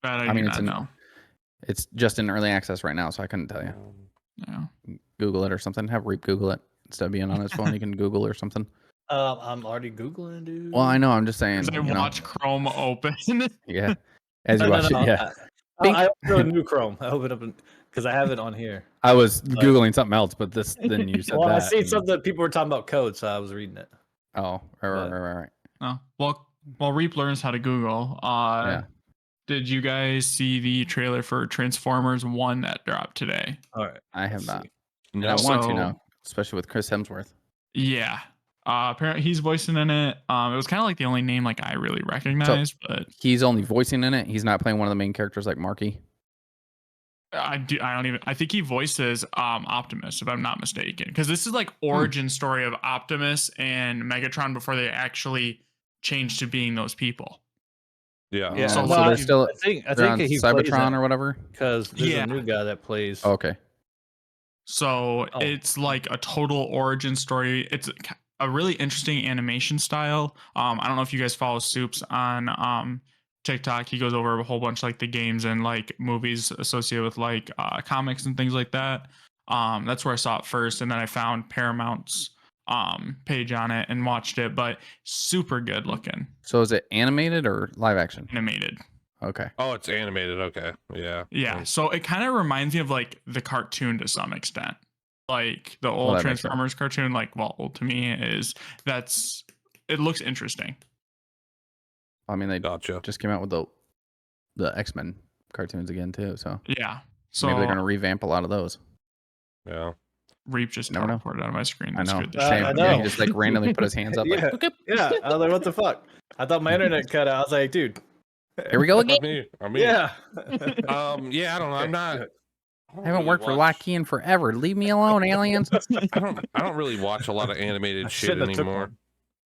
D: That I
B: I
D: do
B: mean,
D: not know.
B: it's just in early access right now, so I couldn't tell you.
D: Yeah.
B: Google it or something. Have Reap Google it instead of being on his phone. You can Google or something.
C: I'm already googling, dude.
B: Well, I know. I'm just saying.
D: Because I
B: You know,
D: watch Chrome open.
B: yeah. As you
C: No,
B: watch
C: no,
B: it,
C: no.
B: yeah.
C: I opened a new Chrome. I opened up because I have it on here.
B: I was googling something else, but then you said
C: Well, I
B: that.
C: seen
B: and-
C: something people were talking about code, so I was reading it.
B: Oh, right.
D: Oh, well, Reap learns how to Google.
B: Yeah.
D: Did you guys see the trailer for Transformers 1 that dropped today?
C: All right,
B: I have
C: let's
B: not.
C: see.
B: And
A: No.
B: I want to
D: So-
B: now, especially with Chris Hemsworth.
D: Yeah. Apparently he's voicing in it. It was kind of like the only name like I really recognized, but
B: He's only voicing in it. He's not playing one of the main characters like Marky.
D: I think he voices Optimus, if I'm not mistaken. Because this is like origin story of Optimus and Megatron before they actually changed to being those people.
A: Yeah.
C: Yeah,
D: So
C: no,
B: so they're
C: I
B: still
C: I
B: they're on
C: think he plays
B: Cybertron or whatever.
C: because there's
D: Yeah.
C: a new guy that plays.
B: Oh, okay.
D: So
C: Oh.
D: it's like a total origin story. It's a really interesting animation style. I don't know if you guys follow Soups on TikTok. He goes over a whole bunch like the games and like movies associated with like comics and things like that. That's where I saw it first, and then I found Paramount's page on it and watched it. But super good looking,
B: So is it animated or live action?
D: animated.
B: Okay.
A: Oh, it's animated. Okay. Yeah.
D: Yeah, so it kind of reminds me of like the cartoon to some extent, like the old
B: that makes sense.
D: Transformers cartoon. Like, well, old to me is it looks interesting.
B: I mean, they
A: Gotcha.
B: just came out with the X-Men cartoons again too, so
D: Yeah, so
B: maybe they're gonna revamp a lot of those.
A: Yeah.
D: Reap just
B: Never know.
D: teleported out of my screen.
B: I
D: That
B: know.
D: scared the
C: I
D: shit out of
C: know.
B: Yeah,
D: me.
B: he just like randomly put his hands up.
C: Yeah.
B: Like, "Boop, boop."
C: Yeah, I was like, what the fuck? I thought my internet cut out. I was like, dude.
B: Here we go again.
A: I mean,
C: Yeah.
A: yeah, I don't know. I'm not.
B: I haven't worked for Lockheed in forever. Leave me alone, aliens.
A: I don't really watch a lot of animated
C: I
A: shit
C: shouldn't have took
A: anymore.
C: one.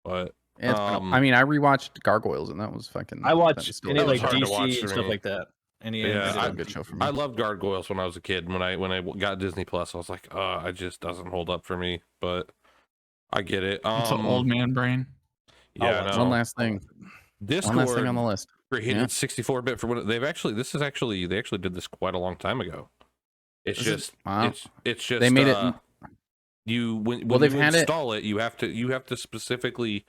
A: But
B: It's been, I mean, I rewatched Gargoyles, and that was fucking.
C: I
B: that
C: watch
B: was still
C: any
A: That was
C: like
A: hard to
C: DC
A: watch
C: and
A: for
C: stuff
A: me.
C: like that. Any
A: Yeah,
C: animated
B: still a
C: on
B: good
C: DC.
B: show for me.
A: I loved Gargoyles when I was a kid. When I got Disney Plus, I was like, it just doesn't hold up for me. But I get it.
D: It's an old man brain.
A: Yeah,
C: watch
A: no.
B: One last thing.
A: Discord
B: One last thing on the list.
A: created
B: Yeah.
A: 64-bit for when they actually did this quite a long time ago. It's just
B: Wow.
A: it's just
B: They made it.
A: when
B: Well, they've
A: you
B: had it-
A: install it, you have to specifically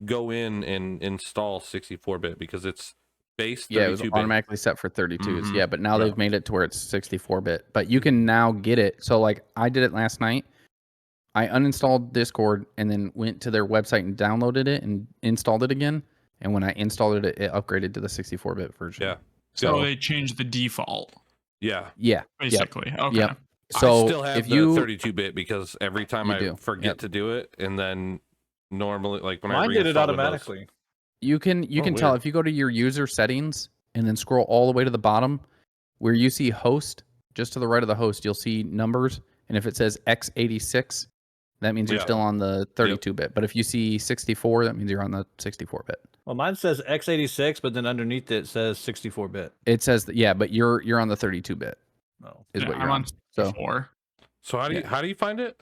A: go in and install 64-bit because it's base 32-bit.
B: Yeah, it was automatically set for 32s.
A: Mhm.
B: Yeah, but now
A: Yeah.
B: they've made it to where it's 64-bit. But you can now get it. So like I did it last night. I uninstalled Discord and then went to their website and downloaded it and installed it again. And when I installed it, it upgraded to the 64-bit version.
A: Yeah.
D: So
B: So
D: they changed the default,
A: Yeah.
B: yeah,
D: basically. Okay.
B: Yep. So
A: I still have
B: if
A: the
B: you
A: 32-bit because every time
B: You
A: I
B: do.
A: forget
B: Yep.
A: to do it, and then normally like when I
C: Mine did it
A: reinstall Windows-
C: automatically.
B: you can
A: Oh,
B: tell
A: weird.
B: if you go to your user settings and then scroll all the way to the bottom where you see host, just to the right of the host, you'll see numbers. And if it says x86, that means you're
A: Yeah.
B: still on the 32-bit. But if you see 64, that means you're on the 64-bit.
C: Well, mine says x86, but then underneath it says 64-bit.
B: It says that, yeah, but you're on the 32-bit
C: No.
B: is
D: Yeah,
B: what you're
D: I'm
B: on.
D: on
B: So
D: 4.
A: So how do you find it?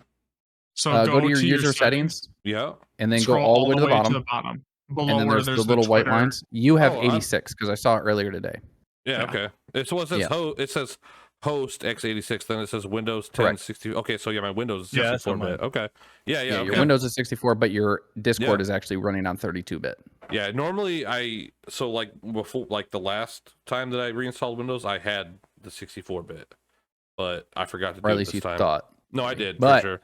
D: So
B: go to your user settings
A: Yeah.
B: and then go
D: scroll
B: all the way to the bottom.
D: Below
B: And then
D: where
B: there's the
D: there's
B: little white
D: Twitter.
B: lines. You have
A: Oh, I'm-
B: 86 because I saw it earlier today.
A: Yeah,
D: Yeah.
A: okay. It says
B: Yeah.
A: it says host x86, then it says Windows 10
B: Correct.
A: 60. Okay, so yeah, my Windows is
C: Yeah, that's on
A: 64-bit. Okay. Yeah,
B: Yeah, your
A: okay.
B: Windows is 64, but your Discord
A: Yeah.
B: is actually running on 32-bit.
A: Yeah, normally like before like the last time that I reinstalled Windows, I had the 64-bit. But I forgot to do
B: Or at
A: it
B: least
A: this
B: you
A: time.
B: thought.
A: No, I did
B: But-
A: for sure.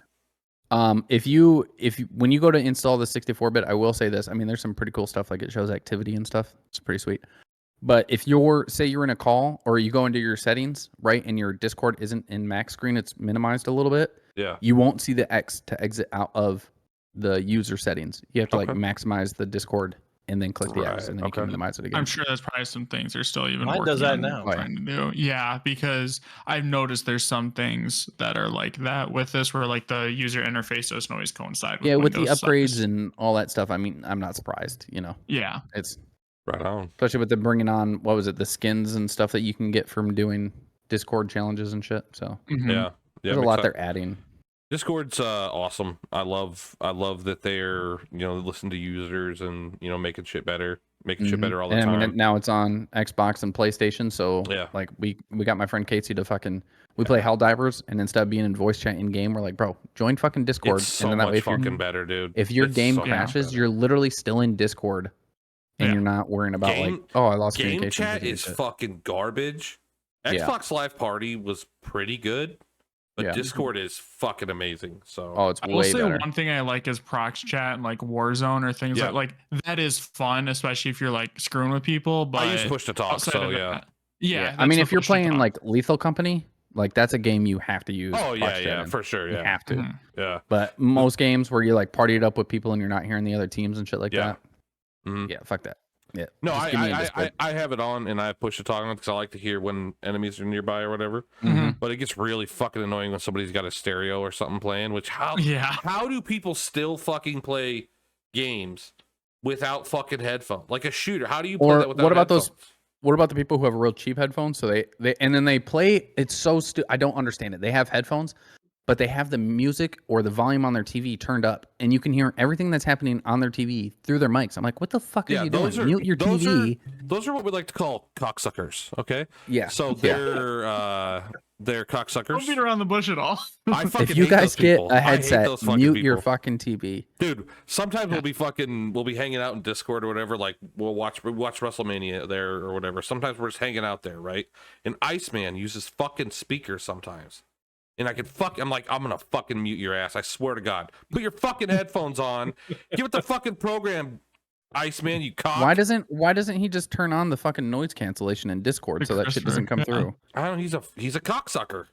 B: If you when you go to install the 64-bit, I will say this. I mean, there's some pretty cool stuff, like it shows activity and stuff. It's pretty sweet. But if say you're in a call or you go into your settings, right, and your Discord isn't in max screen, it's minimized a little bit,
A: Yeah.
B: you won't see the X to exit out of the user settings. You have to like
A: Okay.
B: maximize the Discord and then click the X,
A: Right,
B: and then you can
A: okay.
B: minimize it again.
D: I'm sure that's probably some things they're still even
C: Mine
D: working
C: does that
D: on
C: now.
B: Oh, yeah.
D: trying to do. Yeah, because I've noticed there's some things that are like that with this, where like the user interface doesn't always coincide with
B: Yeah, with the
D: Windows
B: upgrades
D: size.
B: and all that stuff. I mean, I'm not surprised.
D: Yeah,
B: It's
A: Right on.
B: especially with them bringing on what was it, the skins and stuff that you can get from doing Discord challenges and shit. So
D: mhm.
A: Yeah.
B: there's a
A: makes
B: lot
A: sense.
B: they're adding.
A: Discord's awesome. I love that they're listen to users and making shit better, all the
B: And
A: time.
B: I mean, now it's on Xbox and PlayStation. So
A: Yeah.
B: like we got my friend Casey to we play Helldivers, and instead of being in voice chat in game, we're like, bro, join fucking Discord.
A: It's
B: And
A: so
B: then that way,
A: much
B: if you're
A: fucking better, dude.
B: if your
A: It's
B: game
A: so much
B: crashes,
A: better.
B: you're literally still in Discord, and
D: Yeah.
B: you're not worrying about
A: Game-
B: like, oh, I lost
A: Game
B: communication.
A: chat is fucking garbage.
B: Yeah.
A: Xbox Live Party was pretty good, but
B: Yeah.
A: Discord is fucking amazing. So
B: Oh, it's
D: I will
B: way
D: say
B: better.
D: one thing I like is prox chat and like Warzone or things
A: Yeah.
D: like that is fun, especially if you're like screwing with people. But
A: I use push to talk.
D: outside
A: So
D: of
A: yeah.
D: that, yeah.
B: I mean,
D: that's
B: if you're
D: what push to
B: playing
D: talk.
B: like Lethal Company, like that's a game you have to use.
A: Oh yeah,
B: prox chat
A: yeah,
B: in.
A: for sure.
B: You
A: Yeah,
B: have to.
D: Mhm.
A: yeah.
B: But most games where you like party it up with people and you're not hearing the other teams and shit like
A: Yeah.
B: that,
A: Mhm.
B: yeah, fuck that. Yeah.
A: No,
B: just give me a Discord.
A: I have it on and I push to talk on because I like to hear when enemies are nearby or whatever.
B: Mhm.
A: But it gets really fucking annoying when somebody's got a stereo or something playing. Which how do people still fucking play games without fucking headphones? Like a shooter, how do you play
B: Or
A: that without
B: what about those-
A: headphones?
B: What about the people who have real cheap headphones? So they and then they play. It's so I don't understand it. They have headphones, but they have the music or the volume on their TV turned up, and you can hear everything that's happening on their TV through their mics. I'm like, what the fuck are you doing? Mute your TV.
A: Those are what we like to call cocksuckers. Okay.
B: Yeah.
A: So they're cocksuckers.
D: Don't beat around the bush at all.
A: I fucking
B: If you
A: hate those
B: guys get
A: people.
B: a
A: I hate
B: headset,
A: those fucking
B: mute your
A: people.
B: fucking TV.
A: Dude, sometimes we'll be hanging out in Discord or whatever, like we'll watch WrestleMania there or whatever. Sometimes we're just hanging out there, right? And Iceman uses fucking speakers sometimes. And I'm like, I'm gonna fucking mute your ass. I swear to God. Put your fucking headphones on. Give it the fucking program, Iceman, you cock.
B: Why doesn't he just turn on the fucking noise cancellation in Discord so that shit doesn't come through?
A: I don't know, he's a cocksucker.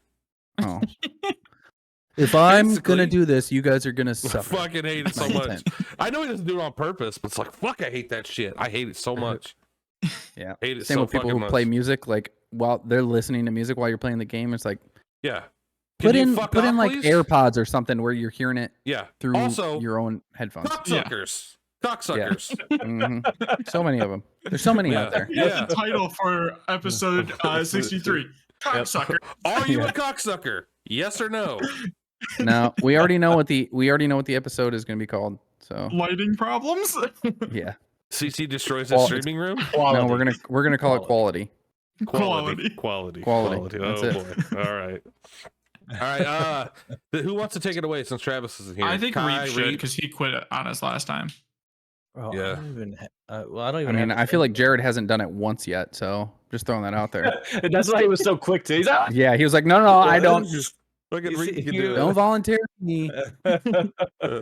B: Oh. If I'm
A: Basically,
B: gonna do this, you guys are gonna
A: I
B: suffer.
A: fucking hate it so
B: My
A: much.
B: intent.
A: I know he doesn't do it on purpose, but it's like, fuck, I hate that shit. I hate it so much.
B: Yeah.
A: Hate it
B: Same
A: so
B: with people
A: fucking
B: who
A: much.
B: play music, like while they're listening to music while you're playing the game. It's like
A: Yeah.
B: put
A: Can you fuck
B: in
A: off,
B: like
A: please?
B: AirPods or something where you're hearing it
A: Yeah.
B: through
A: Also,
B: your own headphones.
A: cocksuckers. Cocksuckers.
B: Mhm. So many of them. There's so many out there.
A: Yeah.
D: That's the title for episode 63. Cocksucker.
A: Are you a cocksucker? Yes or no?
B: No, we already know what the episode is going to be called. So
D: Lighting problems.
B: yeah,
A: CC destroys the
B: Well,
A: streaming room.
B: no, we're gonna call it quality.
A: Quality.
B: Quality.
A: Oh
B: That's
A: boy. All right. All right. Who wants to take it away since Travis isn't here?
D: I think
A: Kai,
D: Reed should because he quit on us last time.
C: Bro,
A: Yeah.
C: I don't even. I don't
B: I
C: even.
B: mean,
C: have to
B: I feel
C: think.
B: like Jared hasn't done it once yet, so just throwing that out there.
C: That's why he was so quick to. He's ah!
B: Yeah, he was like, no, I don't.
A: Fucking
C: You
A: Reed
C: see-
A: can do
B: Don't
A: it.
B: volunteer me.
C: All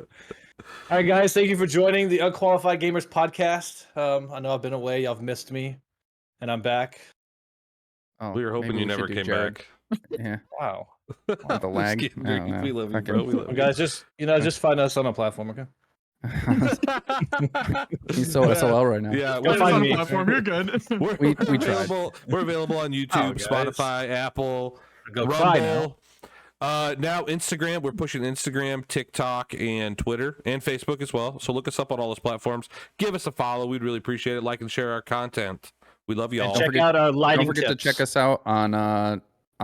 C: right, guys. Thank you for joining the Unqualified Gamers podcast. I know I've been away. Y'all have missed me, and I'm back.
B: Oh,
A: We were hoping
B: maybe
A: you
B: we should
A: never
B: do
A: came
B: Jared.
A: back.
B: Yeah,
C: Wow.
B: or the
A: Just
B: lag.
A: kidding,
B: I don't
A: Ricky.
B: know.
A: We love you,
B: Fucking-
A: bro. We love
C: Well, guys, just find us on a platform, okay?
B: He's so SOL right now.
A: Yeah,
D: Go
A: we're,
C: find
D: on
C: me.
D: the platform. You're good.
B: We tried.
A: available. We're available on YouTube,
C: guys.
A: Spotify, Apple,
C: Go cry now.
A: Rumble. Now Instagram. We're pushing Instagram, TikTok, and Twitter, and Facebook as well. So look us up on all those platforms. Give us a follow. We'd really appreciate it. Like and share our content. We love you
C: And
A: all.
C: check
B: forget-
C: out our
B: Don't
C: lighting
B: forget
C: tips.
B: to check us out on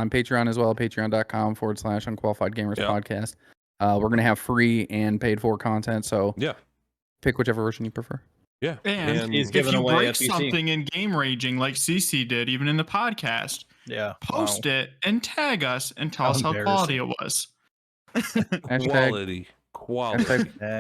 B: Patreon as well, patreon.com/Unqualified Gamers
A: Yeah.
B: Podcast. We're going to have free and paid for content, so
A: Yeah.
B: pick whichever version you prefer.
A: Yeah.
D: And
C: He's
D: if
C: giving
D: you
C: away
D: break
C: a PC.
D: something in game raging like CC did, even in the podcast,
C: Yeah.
D: post it and tag us and tell
C: How
D: us how
C: embarrassing.
D: quality it was.
B: Hashtag,
A: Quality.
B: hashtag
C: Wow.